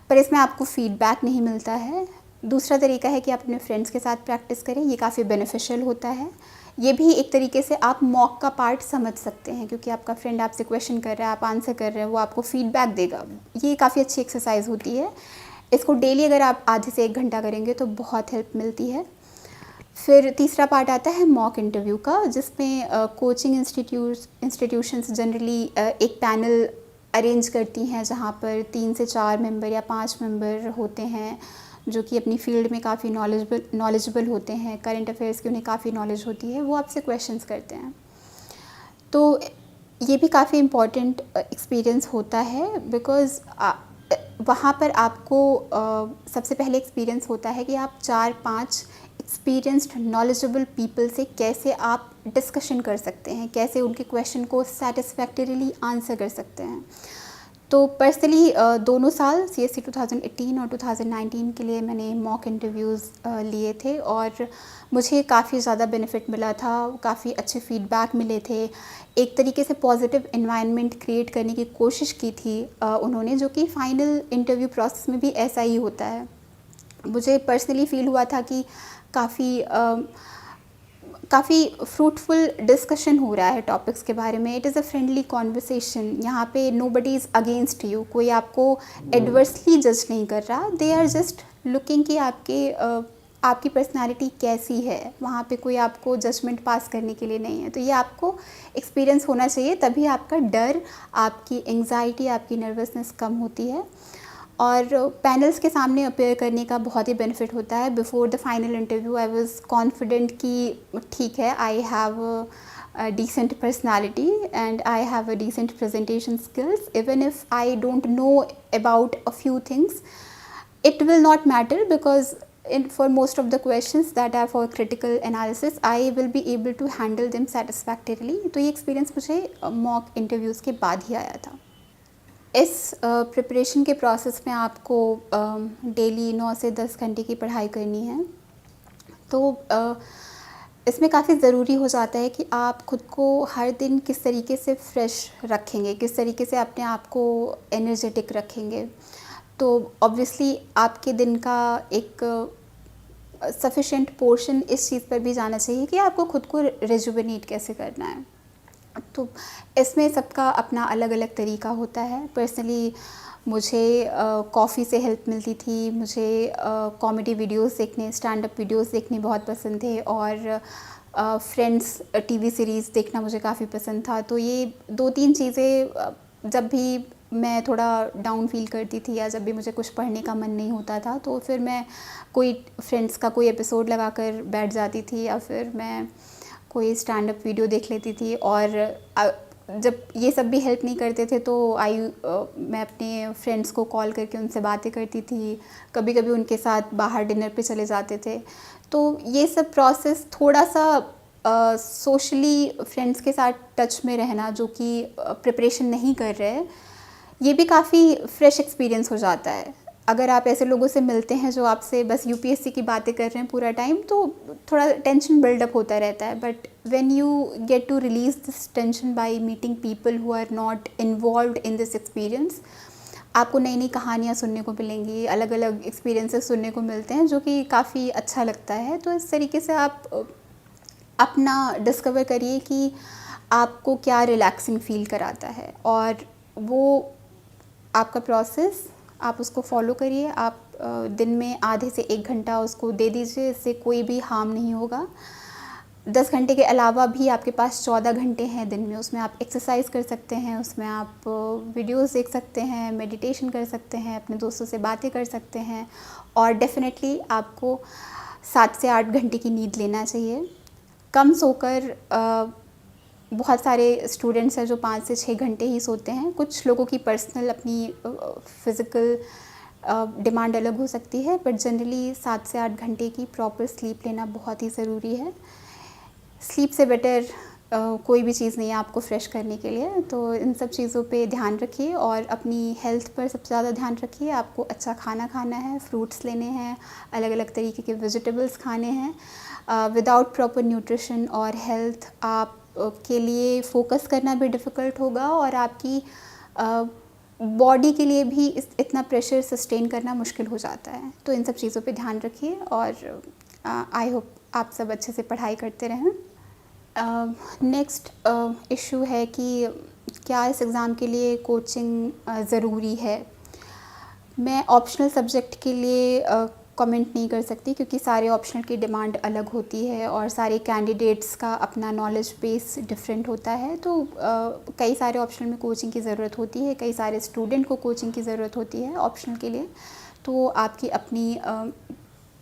पर इसमें आपको फीडबैक नहीं मिलता है। दूसरा तरीका है कि आप अपने फ्रेंड्स के साथ प्रैक्टिस करें, ये काफ़ी बेनिफिशियल होता है। ये भी एक तरीके से आप मॉक का पार्ट समझ सकते हैं, क्योंकि आपका फ्रेंड आपसे क्वेश्चन कर रहा है, आप आंसर कर रहे हैं, वो आपको फीडबैक देगा। ये काफ़ी अच्छी एक्सरसाइज होती है। इसको डेली अगर आप आधे से 1 घंटा करेंगे तो बहुत हेल्प मिलती है। फिर तीसरा पार्ट आता है मॉक इंटरव्यू का, जिसमें कोचिंग इंस्टीट्यूशंस जनरली एक पैनल अरेंज करती हैं, जहाँ पर 3 से 4 मेंबर या 5 मेंबर होते हैं जो कि अपनी फील्ड में काफ़ी नॉलेजेबल होते हैं, करंट अफेयर्स की उन्हें काफ़ी नॉलेज होती है, वो आपसे क्वेश्चंस करते हैं। तो ये भी काफ़ी इम्पॉर्टेंट एक्सपीरियंस होता है, बिकॉज़ वहाँ पर आपको सबसे पहले एक्सपीरियंस होता है कि आप 4-5 एक्सपीरियंस्ड नॉलेजेबल पीपल से कैसे आप डिस्कशन कर सकते हैं, कैसे उनके क्वेश्चन को सेटिस्फैक्टरीली आंसर कर सकते हैं। तो पर्सनली दोनों साल CSE 2018 और 2019 के लिए मैंने मॉक इंटरव्यूज़ लिए थे और मुझे काफ़ी ज़्यादा बेनिफिट मिला था, काफ़ी अच्छे फीडबैक मिले थे। एक तरीके से पॉजिटिव एनवायरनमेंट क्रिएट करने की कोशिश की थी उन्होंने, जो कि फ़ाइनल इंटरव्यू प्रोसेस में भी ऐसा ही होता है। मुझे पर्सनली फ़ील हुआ था कि काफ़ी फ्रूटफुल डिस्कशन हो रहा है टॉपिक्स के बारे में। It is a friendly conversation. यहाँ पे नोबडी इज़ अगेंस्ट यू, कोई आपको एडवर्सली जज नहीं कर रहा। दे आर जस्ट लुकिंग कि आपकी पर्सनालिटी कैसी है। वहाँ पे कोई आपको जजमेंट पास करने के लिए नहीं है। तो ये आपको एक्सपीरियंस होना चाहिए, तभी आपका डर, आपकी एंग्जाइटी, आपकी नर्वसनेस कम होती है। और पैनल्स के सामने अपेयर करने का बहुत ही बेनिफिट होता है। Before the final interview I was confident कि ठीक है, I have a decent personality and I have a decent presentation skills. Even if I don't know about a few things, it will not matter, because for most of the questions that are for critical analysis, I will be able to handle them satisfactorily. तो ये experience मुझे mock interviews के बाद ही आया था। इस preparation के process में आपको डेली 9 से 10 घंटे की पढ़ाई करनी है। तो इसमें काफ़ी ज़रूरी हो जाता है कि आप खुद को हर दिन किस तरीके से फ्रेश रखेंगे, किस तरीके से अपने आप को एनर्जेटिक रखेंगे। तो ऑब्वियसली आपके दिन का एक सफिशेंट पोर्शन इस चीज़ पर भी जाना चाहिए कि आपको खुद को रिजुवेनेट कैसे करना है। तो इसमें सबका अपना अलग अलग तरीका होता है। पर्सनली मुझे कॉफ़ी से हेल्प मिलती थी। मुझे कॉमेडी वीडियोस देखने, स्टैंड अप वीडियोस देखने बहुत पसंद थे, और फ्रेंड्स टीवी सीरीज़ देखना मुझे काफ़ी पसंद था। तो ये 2-3 चीज़ें जब भी मैं थोड़ा डाउन फील करती थी या जब भी मुझे कुछ पढ़ने का मन नहीं होता था, तो फिर मैं कोई फ्रेंड्स का कोई एपिसोड लगाकर बैठ जाती थी, या फिर मैं कोई स्टैंड अप वीडियो देख लेती थी। और जब ये सब भी हेल्प नहीं करते थे तो मैं अपने फ्रेंड्स को कॉल करके उनसे बातें करती थी। कभी कभी उनके साथ बाहर डिनर पे चले जाते थे। तो ये सब प्रोसेस थोड़ा सा सोशली फ्रेंड्स के साथ टच में रहना, जो कि प्रिपरेशन नहीं कर रहे, ये भी काफ़ी फ्रेश एक्सपीरियंस हो जाता है। अगर आप ऐसे लोगों से मिलते हैं जो आपसे बस यूपीएससी की बातें कर रहे हैं पूरा टाइम, तो थोड़ा टेंशन बिल्डअप होता रहता है। But when you get to release this tension by meeting people who are not involved in this experience, आपको नई नई कहानियाँ सुनने को मिलेंगी, अलग अलग एक्सपीरियंसेस सुनने को मिलते हैं, जो कि काफ़ी अच्छा लगता है। तो इस तरीके से आप अपना डिस्कवर करिए कि आपको क्या रिलैक्सिंग फील कराता है, और वो आपका प्रोसेस आप उसको फॉलो करिए। आप दिन में आधे से 1 घंटा उसको दे दीजिए, इससे कोई भी हार्म नहीं होगा। 10 घंटे के अलावा भी आपके पास 14 घंटे हैं दिन में, उसमें आप एक्सरसाइज कर सकते हैं, उसमें आप वीडियोस देख सकते हैं, मेडिटेशन कर सकते हैं, अपने दोस्तों से बातें कर सकते हैं, और डेफिनेटली आपको 7 से 8 घंटे की नींद लेना चाहिए। कम सोकर बहुत सारे स्टूडेंट्स हैं जो 5 से 6 घंटे ही सोते हैं। कुछ लोगों की पर्सनल अपनी फिज़िकल डिमांड अलग हो सकती है, बट जनरली 7 से 8 घंटे की प्रॉपर स्लीप लेना बहुत ही ज़रूरी है। स्लीप से बेटर कोई भी चीज़ नहीं है आपको फ्रेश करने के लिए। तो इन सब चीज़ों पे ध्यान रखिए और अपनी हेल्थ पर सबसे ज़्यादा ध्यान रखिए। आपको अच्छा खाना खाना है, फ्रूट्स लेने हैं, अलग अलग तरीके के वेजिटेबल्स खाने हैं। विदाउट प्रॉपर न्यूट्रिशन और हेल्थ आप के लिए फ़ोकस करना भी डिफ़िकल्ट होगा और आपकी बॉडी के लिए भी इतना प्रेशर सस्टेन करना मुश्किल हो जाता है। तो इन सब चीज़ों पे ध्यान रखिए और आई होप आप सब अच्छे से पढ़ाई करते रहें। नेक्स्ट इशू है कि क्या इस एग्ज़ाम के लिए कोचिंग ज़रूरी है। मैं ऑप्शनल सब्जेक्ट के लिए कमेंट नहीं कर सकती क्योंकि सारे ऑप्शनल की डिमांड अलग होती है और सारे कैंडिडेट्स का अपना नॉलेज बेस डिफरेंट होता है। तो कई सारे ऑप्शनल में कोचिंग की ज़रूरत होती है, कई सारे स्टूडेंट को कोचिंग की ज़रूरत होती है ऑप्शनल के लिए। तो आपकी अपनी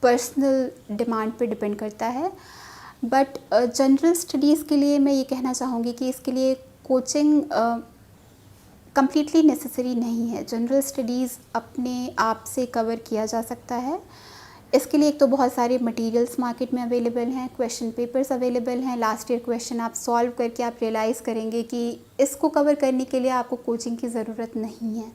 पर्सनल डिमांड पे डिपेंड करता है। बट जनरल स्टडीज़ के लिए मैं ये कहना चाहूँगी कि इसके लिए कोचिंग कम्प्लीटली नेसेसरी नहीं है। जनरल स्टडीज़ अपने आप से कवर किया जा सकता है। इसके लिए एक तो बहुत सारे मटेरियल्स मार्केट में अवेलेबल हैं, क्वेश्चन पेपर्स अवेलेबल हैं। लास्ट ईयर क्वेश्चन आप सॉल्व करके आप रियलाइज़ करेंगे कि इसको कवर करने के लिए आपको कोचिंग की ज़रूरत नहीं है।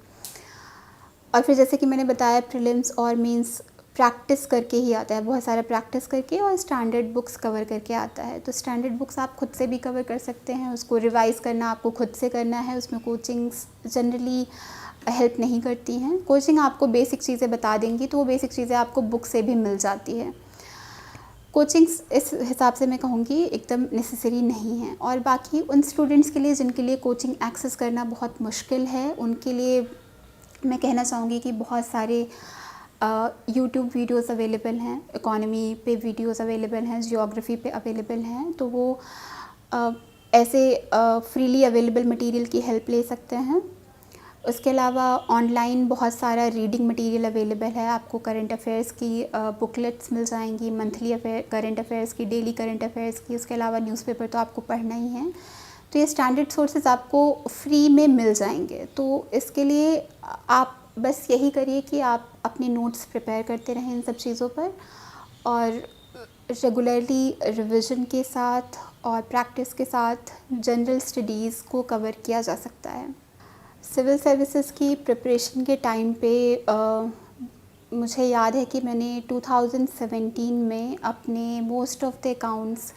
और फिर जैसे कि मैंने बताया प्रीलिम्स और मेंस प्रैक्टिस करके ही आता है, बहुत सारा प्रैक्टिस करके और स्टैंडर्ड बुक्स कवर करके आता है। तो स्टैंडर्ड बुक्स आप खुद से भी कवर कर सकते हैं, उसको रिवाइज़ करना आपको खुद से करना है। उसमें कोचिंग्स जनरली हेल्प नहीं करती हैं। कोचिंग आपको बेसिक चीज़ें बता देंगी तो वो बेसिक चीज़ें आपको बुक से भी मिल जाती है। कोचिंग्स इस हिसाब से मैं कहूँगी एकदम नेसेसरी नहीं है। और बाकी उन स्टूडेंट्स के लिए जिनके लिए कोचिंग एक्सेस करना बहुत मुश्किल है, उनके लिए मैं कहना चाहूँगी कि बहुत सारे यूट्यूब वीडियोस अवेलेबल हैं, इकोनॉमी पे वीडियोस अवेलेबल हैं, जियोग्राफी पे अवेलेबल हैं। तो वो ऐसे फ्रीली अवेलेबल मटेरियल की हेल्प ले सकते हैं। उसके अलावा ऑनलाइन बहुत सारा रीडिंग मटेरियल अवेलेबल है। आपको करंट अफेयर्स की बुकलेट्स मिल जाएंगी, मंथली करंट अफेयर्स की, डेली करंट अफेयर्स की। उसके अलावा न्यूज़पेपर तो आपको पढ़ना ही है। तो ये स्टैंडर्ड सोर्सेज आपको फ्री में मिल जाएंगे। तो इसके लिए आप बस यही करिए कि आप अपने नोट्स प्रिपेयर करते रहें इन सब चीज़ों पर और रेगुलरली रिवीजन के साथ और प्रैक्टिस के साथ जनरल स्टडीज़ को कवर किया जा सकता है। सिविल सर्विसेज की प्रिपरेशन के टाइम पे मुझे याद है कि मैंने 2017 में अपने most of the accounts,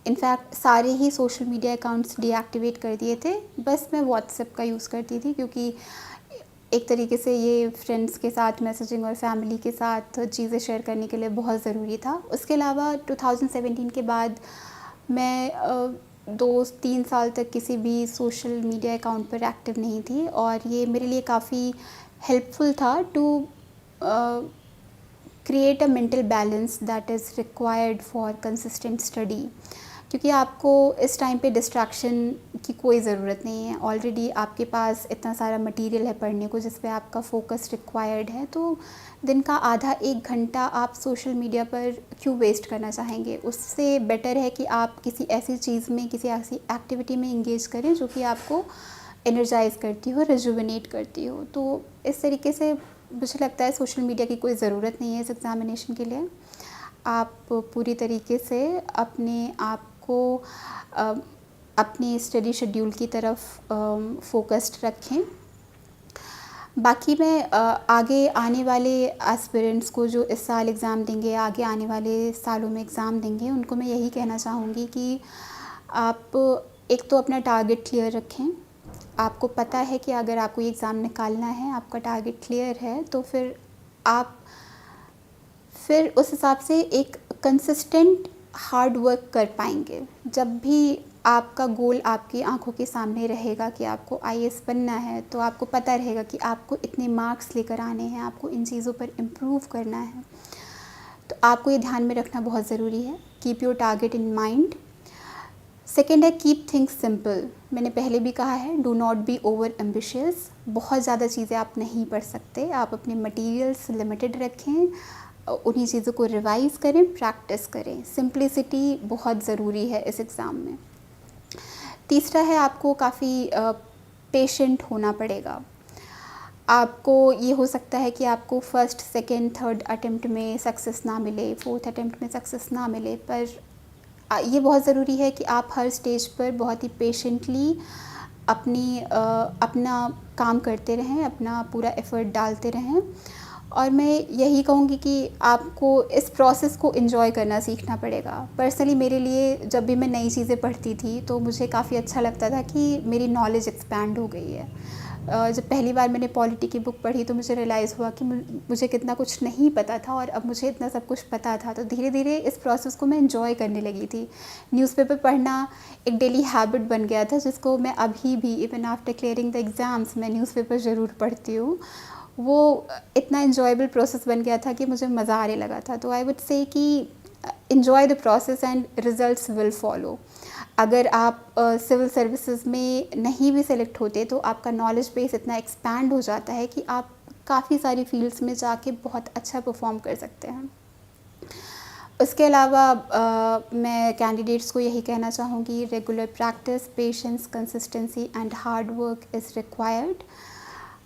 in fact सारे ही सोशल मीडिया अकाउंट्स डीएक्टिवेट कर दिए थे। बस मैं व्हाट्सएप का यूज़ करती थी क्योंकि एक तरीके से ये फ्रेंड्स के साथ मैसेजिंग और फैमिली के साथ चीज़ें शेयर करने के लिए बहुत ज़रूरी था। उसके अलावा 2017 के बाद मैं 2-3 साल तक किसी भी सोशल मीडिया अकाउंट पर एक्टिव नहीं थी और ये मेरे लिए काफ़ी हेल्पफुल था to create a mental balance that is required for consistent study. क्योंकि आपको इस टाइम पे डिस्ट्रैक्शन की कोई ज़रूरत नहीं है। ऑलरेडी आपके पास इतना सारा मटेरियल है पढ़ने को जिस पे आपका फोकस रिक्वायर्ड है। तो दिन का आधा 1 घंटा आप सोशल मीडिया पर क्यों वेस्ट करना चाहेंगे। उससे बेटर है कि आप किसी ऐसी चीज़ में, किसी ऐसी एक्टिविटी में इंगेज करें जो कि आपको एनर्जाइज़ करती हो, रिजुविनेट करती हो। तो इस तरीके से मुझे लगता है सोशल मीडिया की कोई ज़रूरत नहीं है इस एग्ज़ामिनेशन के लिए। आप पूरी तरीके से अपने आप को अपने स्टडी शेड्यूल की तरफ फोकस्ड रखें। बाकी मैं आगे आने वाले एस्पिरेंट्स को जो इस साल एग्ज़ाम देंगे, आगे आने वाले सालों में एग्ज़ाम देंगे, उनको मैं यही कहना चाहूँगी कि आप एक तो अपना टारगेट क्लियर रखें। आपको पता है कि अगर आपको ये एग्ज़ाम निकालना है, आपका टारगेट क्लियर है, तो फिर आप उस हिसाब से एक कंसिस्टेंट हार्ड वर्क कर पाएंगे। जब भी आपका गोल आपकी आंखों के सामने रहेगा कि आपको आईएएस बनना है, तो आपको पता रहेगा कि आपको इतने मार्क्स लेकर आने हैं, आपको इन चीज़ों पर इम्प्रूव करना है। तो आपको ये ध्यान में रखना बहुत ज़रूरी है। Keep your target in mind. Second है कीप थिंग्स सिंपल। मैंने पहले भी कहा है, do not be over ambitious. बहुत ज़्यादा चीज़ें आप नहीं पढ़ सकते। आप अपने मटेरियल्स लिमिटेड रखें, उन्हीं चीज़ों को रिवाइज़ करें, प्रैक्टिस करें। सिंप्लिसिटी बहुत ज़रूरी है इस एग्ज़ाम में। तीसरा है, आपको काफ़ी पेशेंट होना पड़ेगा। आपको ये हो सकता है कि आपको फर्स्ट, सेकंड, थर्ड अटेम्प्ट में सक्सेस ना मिले, फोर्थ अटेम्प्ट में सक्सेस ना मिले, पर ये बहुत ज़रूरी है कि आप हर स्टेज पर बहुत ही पेशेंटली अपना काम करते रहें, अपना पूरा एफ़र्ट डालते रहें। और मैं यही कहूँगी कि आपको इस प्रोसेस को एन्जॉय करना सीखना पड़ेगा। पर्सनली मेरे लिए जब भी मैं नई चीज़ें पढ़ती थी तो मुझे काफ़ी अच्छा लगता था कि मेरी नॉलेज एक्सपैंड हो गई है। जब पहली बार मैंने पॉलिटी की बुक पढ़ी तो मुझे रियलाइज़ हुआ कि मुझे कितना कुछ नहीं पता था और अब मुझे इतना सब कुछ पता था। तो धीरे धीरे इस प्रोसेस को मैं एंजॉय करने लगी थी। न्यूज़पेपर पढ़ना एक डेली हैबिट बन गया था, जिसको मैं अभी भी even after clearing the exams मैं न्यूज़पेपर ज़रूर पढ़ती हूँ। वो इतना एन्जॉयबल प्रोसेस बन गया था कि मुझे मज़ा आने लगा था। तो आई वुड से कि enjoy the process and results will follow. अगर आप सिविल सर्विसेज में नहीं भी सेलेक्ट होते तो आपका नॉलेज बेस इतना एक्सपैंड हो जाता है कि आप काफ़ी सारी फील्ड्स में जाके बहुत अच्छा परफॉर्म कर सकते हैं। उसके अलावा मैं कैंडिडेट्स को यही कहना चाहूँगी, regular practice, patience, consistency and hard work is required.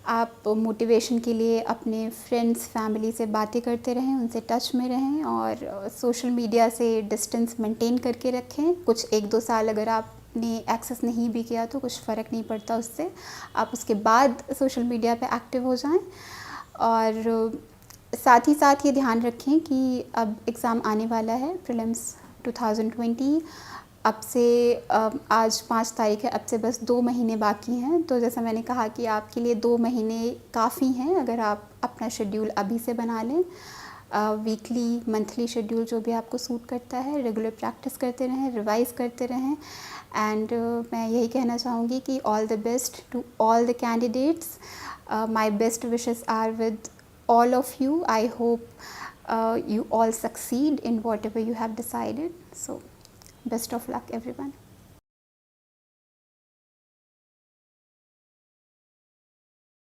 आप मोटिवेशन के लिए अपने फ्रेंड्स, फैमिली से बातें करते रहें, उनसे टच में रहें और सोशल मीडिया से डिस्टेंस मेंटेन करके रखें। कुछ 1-2 साल अगर आपने एक्सेस नहीं भी किया तो कुछ फ़र्क नहीं पड़ता उससे। आप उसके बाद सोशल मीडिया पे एक्टिव हो जाएं। और साथ ही साथ ये ध्यान रखें कि अब एग्ज़ाम आने वाला है, प्रीलिम्स 2020। अब से आज 5 तारीख है, अब से बस 2 महीने बाकी हैं। तो जैसा मैंने कहा कि आपके लिए 2 महीने काफ़ी हैं अगर आप अपना शेड्यूल अभी से बना लें। वीकली, मंथली शेड्यूल जो भी आपको सूट करता है, रेगुलर प्रैक्टिस करते रहें, रिवाइज़ करते रहें। एंड मैं यही कहना चाहूँगी कि all the best to all the candidates. My best wishes are with all of you. I hope you all succeed in whatever you have decided. So best of luck everyone.